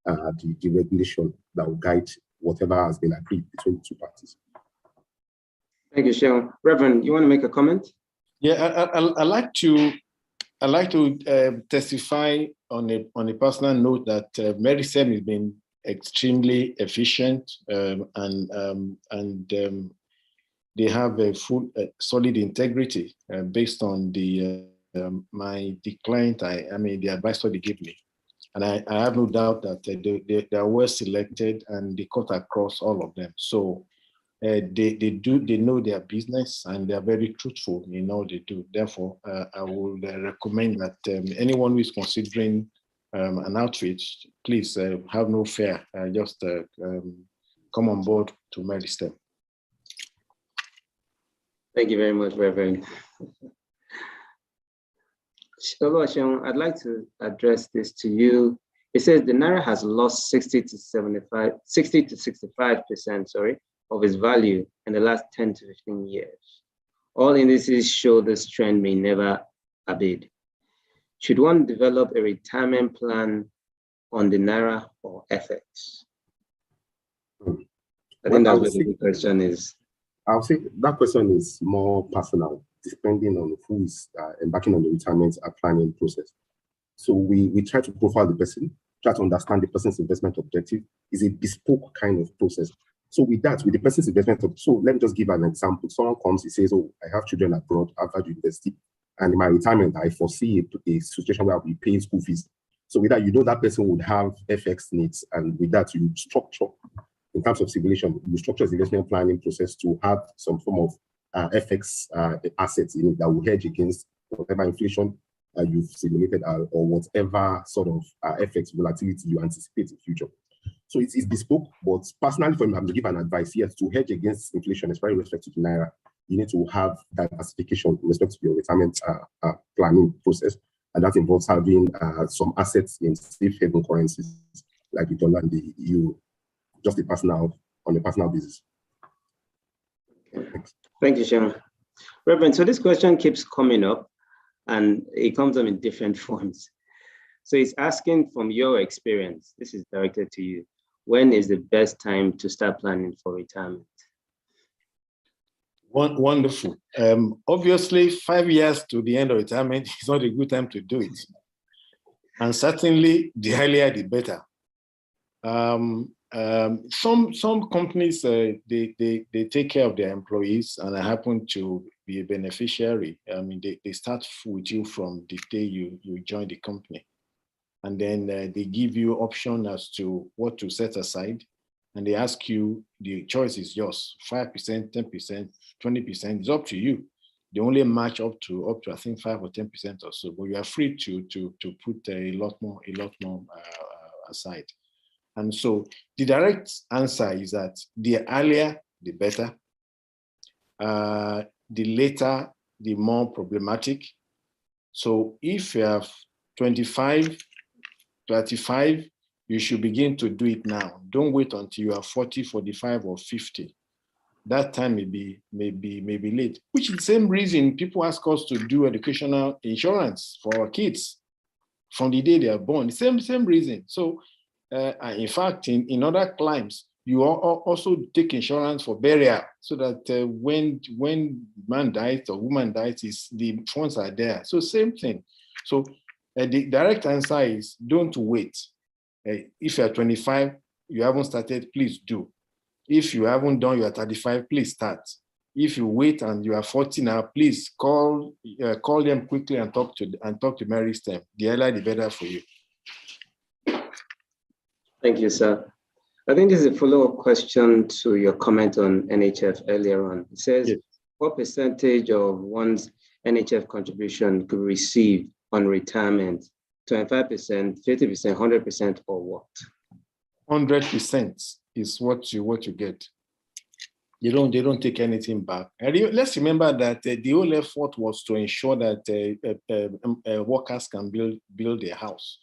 the regulation that will guide whatever has been agreed between the two parties. Thank you, Sean. Reverend, you want to make a comment? Yeah, I like to testify on a personal note that Meristem has been extremely efficient and they have a full solid integrity based on the client, the advisor they give me. And I have no doubt that they are well selected and they cut across all of them. So they know their business and they are very truthful in all they do. Therefore, I would recommend that anyone who is considering an outfit, please have no fear. Just come on board to Meristem. Thank you very much, Reverend. Sean, I'd like to address this to you. It says the Naira has lost 60 to 65% of its value in the last 10 to 15 years. All indices show this trend may never abate. Should one develop a retirement plan on the Naira or FX? I think that's what the question is. I'll say that question is more personal, depending on who is embarking on the retirement planning process. So we try to profile the person, try to understand the person's investment objective. Is a bespoke kind of process. So with the person's investment, so let me just give an example. Someone comes, he says, oh, I have children abroad, Harvard University, and in my retirement, I foresee a situation where I'll be paying school fees. So with that, that person would have FX needs, and with that, you structure, in terms of simulation, you structure the investment planning process to have some form of FX assets in it that will hedge against whatever inflation you've simulated or whatever sort of FX volatility you anticipate in the future. So it's bespoke, but personally for me, I'm going to give an advice here to hedge against inflation, especially with respect to the Naira. You need to have diversification with respect to your retirement planning process, and that involves having some assets in safe haven currencies like the dollar and the euro, just on a personal basis. Thanks. Thank you, Sean. Reverend, so this question keeps coming up, and it comes up in different forms. So it's asking from your experience, this is directed to you, when is the best time to start planning for retirement? Wonderful. Obviously, 5 years to the end of retirement is not a good time to do it. And certainly, the earlier, the better. Some companies, they take care of their employees, and I happen to be a beneficiary. I mean, they start with you from the day you join the company. And then they give you option as to what to set aside. And they ask you, the choice is yours, 5%, 10%, 20%, it's up to you. They only match up to I think 5 or 10% or so, but you are free to put a lot more aside. And so the direct answer is that the earlier, the better. The later, the more problematic. So if you have 25, 35, you should begin to do it now. Don't wait until you are 40, 45, or 50. That time may be late, which is the same reason people ask us to do educational insurance for our kids from the day they are born. The same reason. So in fact, in other climes, you also take insurance for burial so that when man dies or woman dies, the funds are there. So same thing. So the direct answer is don't wait. If you're 25, you haven't started, please do. If you haven't done, you're 35, please start. If you wait and you are 40 now, please call them quickly and talk to Meristem. The earlier, the better for you. Thank you, sir. I think this is a follow-up question to your comment on NHF earlier on. It says, yes. What percentage of one's NHF contribution could receive on retirement? 25%, 50%, 100%, or what? 100% is what you get. They don't take anything back. And let's remember that the whole effort was to ensure that workers can build their house.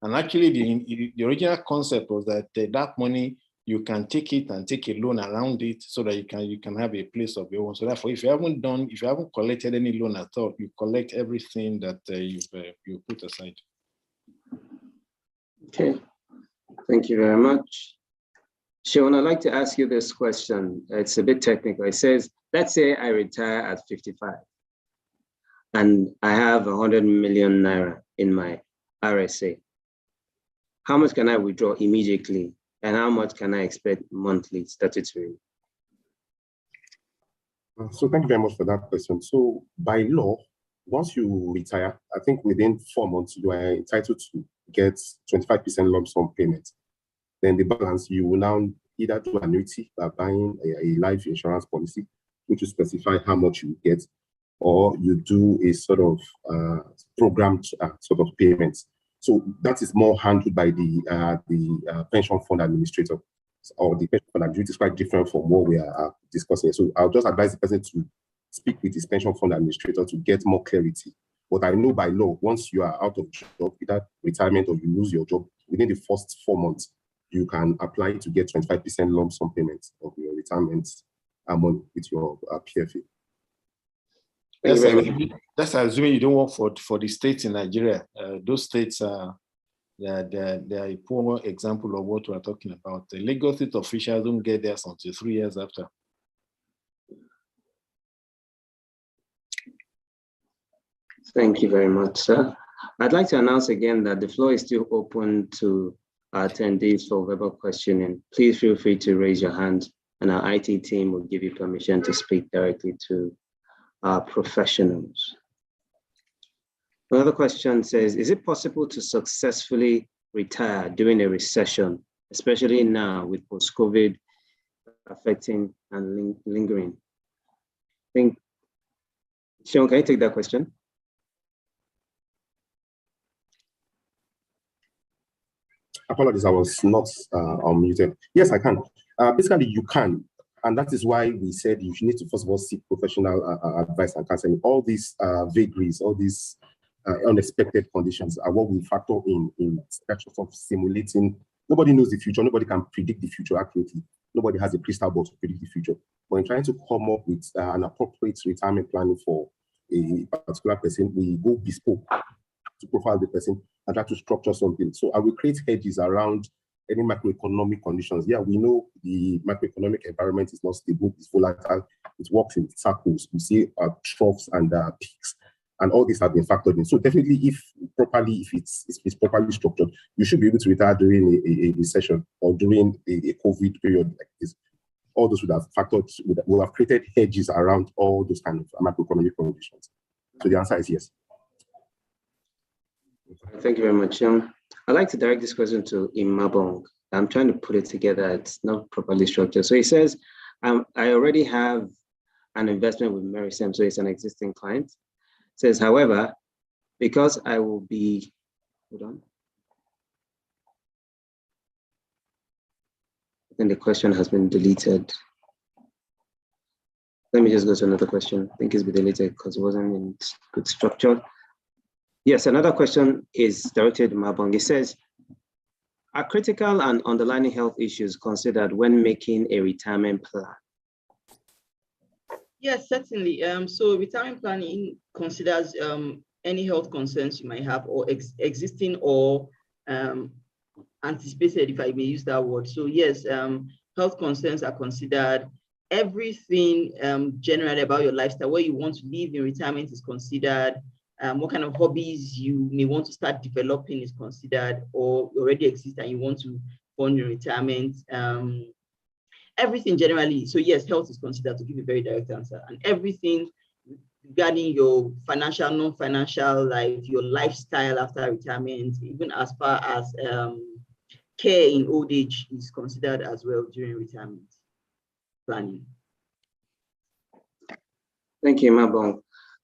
And actually, the original concept was that that money, you can take it and take a loan around it so that you can have a place of your own. So therefore, if you haven't collected any loan at all, you collect everything that you put aside. Okay, thank you very much. Sean, I'd like to ask you this question. It's a bit technical. It says, let's say I retire at 55 and I have 100 million naira in my RSA. How much can I withdraw immediately? And how much can I expect monthly statutory? So thank you very much for that question. So by law, once you retire, I think within 4 months, you are entitled to get 25% lump sum payment. Then the balance, you will now either do annuity by buying a life insurance policy, which will specify how much you get, or you do a sort of programmed sort of payments. So that is more handled by the pension fund administrator, or the pension fund administrator is quite different from what we are discussing. So I'll just advise the person to speak with his pension fund administrator to get more clarity. But I know by law, once you are out of job, either retirement or you lose your job, within the first 4 months, you can apply to get 25% lump sum payments of your retirement money with your PFA. That's assuming you don't work for the states in Nigeria. Those states they are a poor example of what we're talking about. The Lagos state officials don't get theirs until 3 years after. Thank you very much, sir. I'd like to announce again that the floor is still open to our attendees for verbal questioning. Please feel free to raise your hand and our IT team will give you permission to speak directly to our professionals. Another question says, is it possible to successfully retire during a recession, especially now with post-COVID affecting and lingering? I think, Sean, can you take that question? Apologies, I was not unmuted. Yes, I can. Basically, you can. And that is why we said you need to, first of all, seek professional advice and counseling. All these vagaries, all these unexpected conditions are what we factor in terms of simulating. Nobody knows the future. Nobody can predict the future accurately. Nobody has a crystal ball to predict the future. But in trying to come up with an appropriate retirement planning for a particular person, we go bespoke to profile the person and try to structure something. So I will create hedges around any macroeconomic conditions. Yeah, we know the macroeconomic environment is not stable, it's volatile, it works in circles. We see troughs and peaks, and all these have been factored in. So definitely, if it's properly structured, you should be able to retire during a recession or during a COVID period like this. All those would have factored, would have created hedges around all those kind of macroeconomic conditions. So the answer is yes. Thank you very much, Sean. I'd like to direct this question to Imabong. I'm trying to put it together. It's not properly structured. So he says, I already have an investment with Meristem, so it's an existing client. Says, however, because I will be, hold on. I think the question has been deleted. Let me just go to another question. I think it's been deleted because it wasn't in good structure. Yes, another question is directed to Mabong. It says, are critical and underlying health issues considered when making a retirement plan? Yes, certainly. So retirement planning considers any health concerns you might have or existing or anticipated, if I may use that word. So yes, health concerns are considered. Everything generally about your lifestyle, where you want to live in retirement is considered. What kind of hobbies you may want to start developing is considered, or already exist and you want to fund your retirement. Everything generally. So yes, health is considered, to give a very direct answer. And everything regarding your financial, non-financial life, your lifestyle after retirement, even as far as care in old age is considered as well during retirement planning. Thank you, Mabong.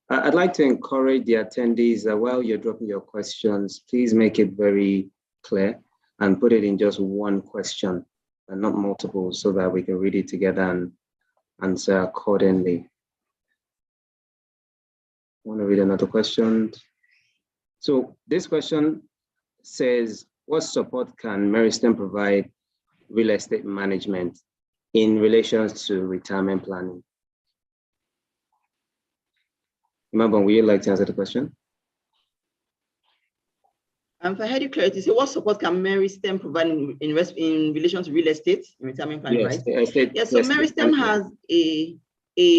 I'd like to encourage the attendees that while you're dropping your questions, please make it very clear. and put it in just one question and not multiple, so that we can read it together and answer accordingly. I want to read another question. So this question says, what support can Meristem provide real estate management in relation to retirement planning? Imabon, would you like to answer the question? If I heard you clearly, so what support can Meristem provide in relation to real estate in retirement planning, Yes, right? Yes, so Meristem has a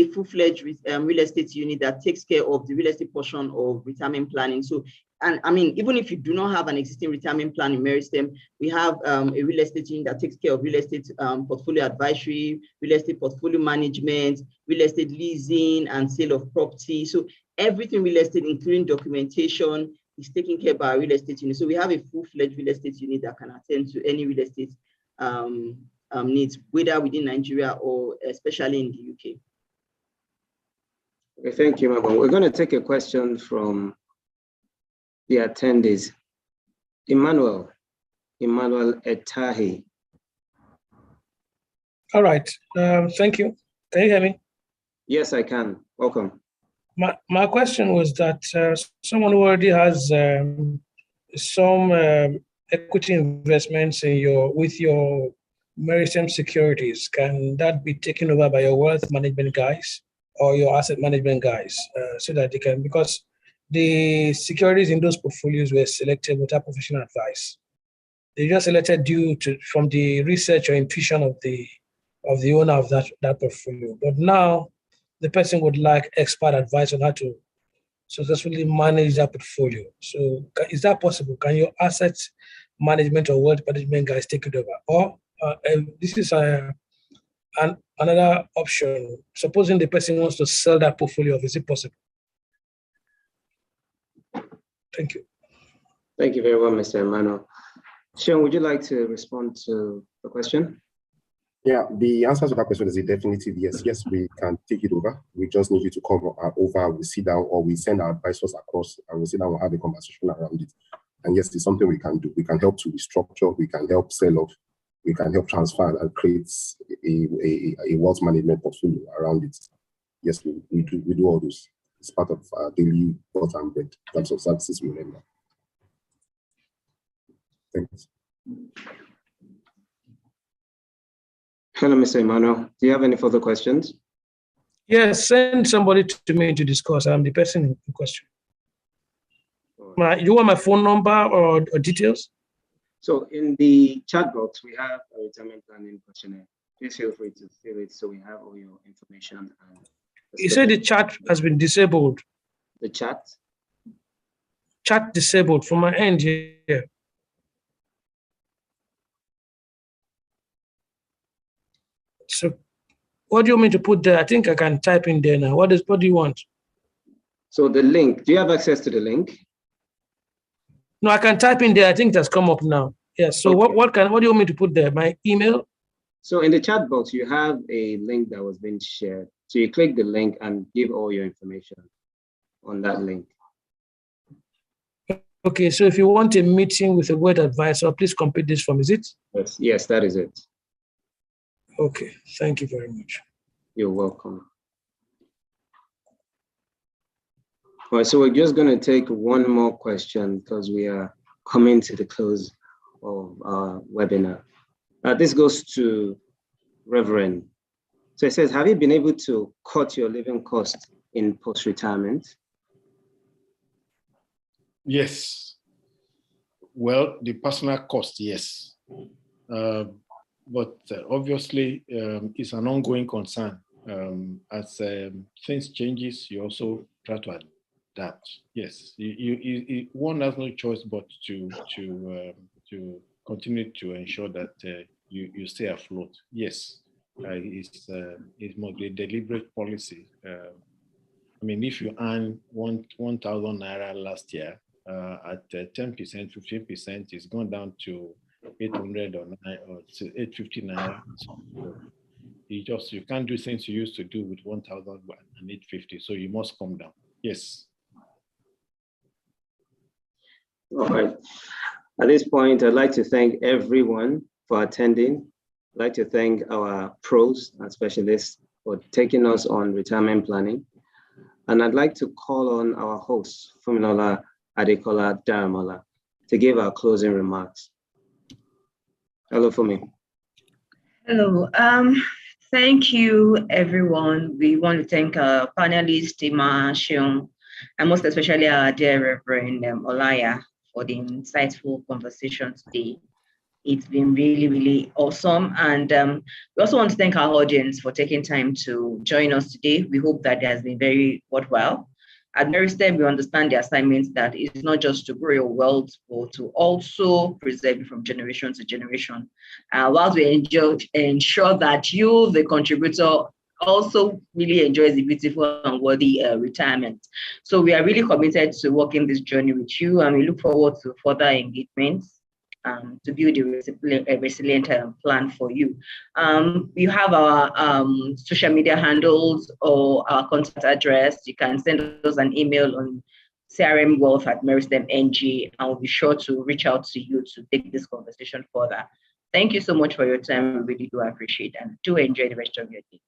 full-fledged real estate unit that takes care of the real estate portion of retirement planning. So, and I mean, even if you do not have an existing retirement plan in Meristem, we have a real estate unit that takes care of real estate portfolio advisory, real estate portfolio management, real estate leasing and sale of property. So everything real estate, including documentation, is taken care by our real estate unit. So we have a full-fledged real estate unit that can attend to any real estate needs, whether within Nigeria or especially in the UK. Okay, thank you, Mabon. We're going to take a question from the attendees. Emmanuel Etahi. All right, thank you. Can you hear me? Yes, I can. Welcome. My question was that someone who already has some equity investments in with your Meristem securities, can that be taken over by your wealth management guys or your asset management guys, so that they can, because the securities in those portfolios were selected without professional advice. They just selected from the research or intuition of the owner of that portfolio. But now the person would like expert advice on how to successfully manage that portfolio. So is that possible? Can your asset management or wealth management guys take it over? Or this is another option. Supposing the person wants to sell that portfolio, is it possible? Thank you. Thank you very much, Mr. Emmanuel. Sean, would you like to respond to the question? Yeah, the answer to that question is a definitive yes. Yes, we can take it over. We just need you to come over, we sit down, or we send our advisors across and we sit down and have a conversation around it. And yes, it's something we can do. We can help to restructure, we can help sell off, we can help transfer and create a wealth management portfolio around it. Yes, we do all this. It's part of our daily wealth and bread in terms of services we remember. Thanks. Hello, Mr. Emmanuel. Do you have any further questions? Yes, send somebody to me to discuss. I'm the person in question. You want my phone number or details? So in the chat box, we have a retirement planning questionnaire. Please feel free to fill it so we have all your information. And you said the chat has been disabled. The chat? Chat disabled from my end here. So what do you want me to put there? I think I can type in there now. What do you want? So the link, do you have access to the link? No, I can type in there. I think it has come up now. Yes. So okay. What do you want me to put there? My email? So in the chat box, you have a link that was being shared. So you click the link and give all your information on that link. Okay. So if you want a meeting with a wealth advisor, please complete this form. Is it? Yes, that is it. Okay. Thank you very much. You're welcome. All right, so we're just going to take one more question because we are coming to the close of our webinar. This goes to Reverend. So it says, have you been able to cut your living cost in post-retirement? Yes. Well, the personal cost, yes. But obviously, it's an ongoing concern. As things changes, you also try to adapt. Yes, one has no choice but to continue to ensure that you stay afloat. Yes, it must be a deliberate policy. I mean, if you earn 1,000 naira last year, at 10%, 15%, it's gone down to 800 or 850 naira. You can't do things you used to do with 1,000 and 850. So you must come down. Yes. All right. At this point, I'd like to thank everyone for attending. I'd like to thank our pros and specialists for taking us on retirement planning. And I'd like to call on our host, Fumilola Adekola Daramola, to give our closing remarks. Hello, Fumi. Hello. Thank you, everyone. We want to thank our panelists, Tima, Shion, and most especially our dear Reverend Olaya for the insightful conversation today. It's been really, really awesome. And we also want to thank our audience for taking time to join us today. We hope that it has been very worthwhile. At Meristem, we understand the assignment that it's not just to grow your wealth, but to also preserve it from generation to generation. Whilst we ensure that you, the contributor, also really enjoys the beautiful and worthy retirement. So we are really committed to working this journey with you, and we look forward to further engagements to build a resilient plan for you. You have our social media handles or our contact address. You can send us an email on crmwealth@meristem.ng, and we'll be sure to reach out to you to take this conversation further. Thank you so much for your time. We really do appreciate it, and do enjoy the rest of your day.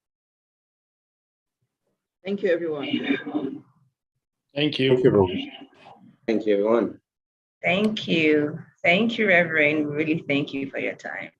Thank you, everyone. Thank you. Thank you, everyone. Thank you, everyone. Thank you. Thank you, Reverend. We really thank you for your time.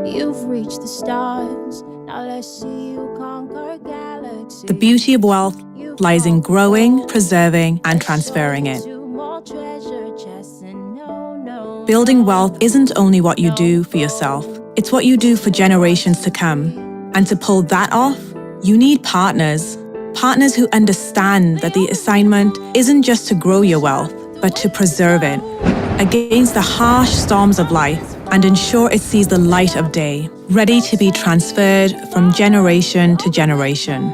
You've reached the stars. Now let's see you conquer galaxies. The beauty of wealth lies in growing, preserving, and transferring it. Building wealth isn't only what you do for yourself, it's what you do for generations to come. And to pull that off, you need partners. Partners who understand that the assignment isn't just to grow your wealth, but to preserve it against the harsh storms of life and ensure it sees the light of day, ready to be transferred from generation to generation.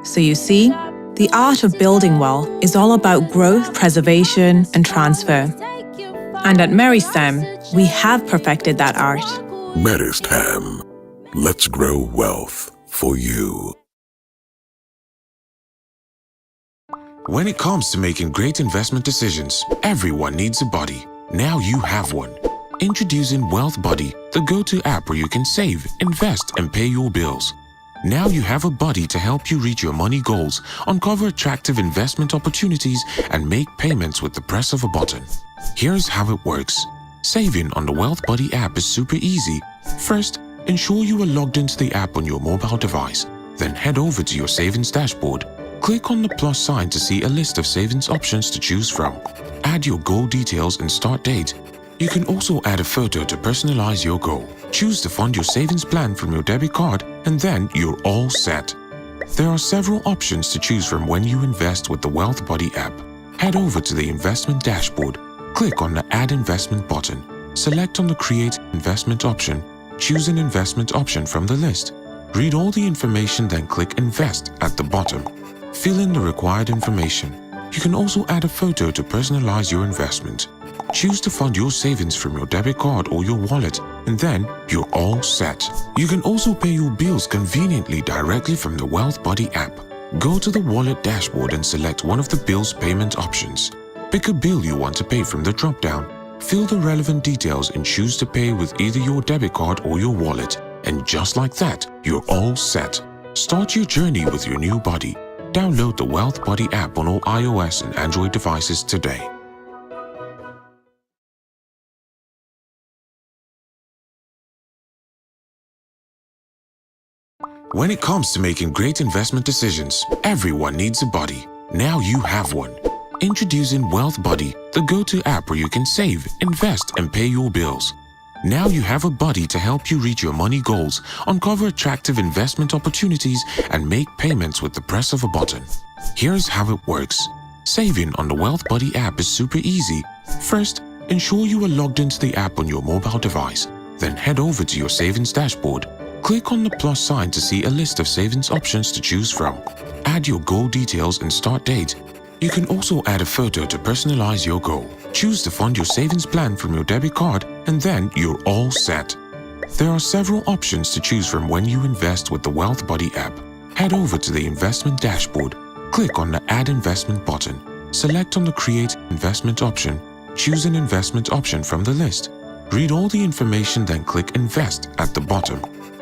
So you see, the art of building wealth is all about growth, preservation, and transfer. And at Meristem, we have perfected that art. Meristem. Let's grow wealth for you. When it comes to making great investment decisions, everyone needs a buddy. Now you have one. Introducing Wealthbody, the go-to app where you can save, invest, and pay your bills. Now you have a buddy to help you reach your money goals, uncover attractive investment opportunities, and make payments with the press of a button. Here's how it works. Saving on the Wealthbody app is super easy. First, ensure you are logged into the app on your mobile device. Then head over to your savings dashboard. Click on the plus sign to see a list of savings options to choose from. Add your goal details and start date. You can also add a photo to personalize your goal. Choose to fund your savings plan from your debit card, and then you're all set. There are several options to choose from when you invest with the Wealthbody app. Head over to the investment dashboard. Click on the Add Investment button. Select on the Create Investment option. Choose an investment option from the list. Read all the information, then click Invest at the bottom. Fill in the required information. You can also add a photo to personalize your investment. Choose to fund your savings from your debit card or your wallet, and then you're all set. You can also pay your bills conveniently directly from the Wealthbody app. Go to the wallet dashboard and select one of the bill's payment options. Pick a bill you want to pay from the drop-down. Fill the relevant details and choose to pay with either your debit card or your wallet. And just like that, you're all set. Start your journey with your new buddy. Download the Wealthbody app on all iOS and Android devices today. When it comes to making great investment decisions, everyone needs a buddy. Now you have one. Introducing Wealthbody, the go-to app where you can save, invest, and pay your bills. Now you have a buddy to help you reach your money goals, uncover attractive investment opportunities, and make payments with the press of a button. Here's how it works. Saving on the Wealthbody app is super easy. First, ensure you are logged into the app on your mobile device. Then head over to your savings dashboard. Click on the plus sign to see a list of savings options to choose from. Add your goal details and start date. You can also add a photo to personalize your goal. Choose to fund your savings plan from your debit card, and then you're all set. There are several options to choose from when you invest with the Wealthbody app. Head over to the investment dashboard, click on the Add Investment button, select on the Create Investment option, choose an investment option from the list. Read all the information, then click Invest at the bottom.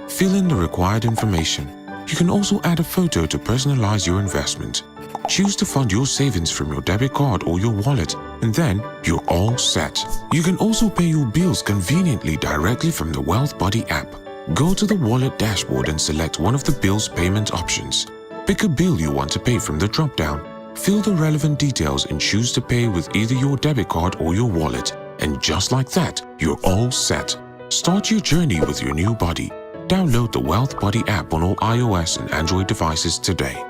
Fill in the required information. You can also add a photo to personalize your investment. Choose to fund your savings from your debit card or your wallet, and then you're all set. You can also pay your bills conveniently directly from the Wealthbody app. Go to the wallet dashboard and select one of the bill's payment options. Pick a bill you want to pay from the drop-down. Fill the relevant details and choose to pay with either your debit card or your wallet. And just like that, you're all set. Start your journey with your new body. Download the Wealthbody app on all iOS and Android devices today.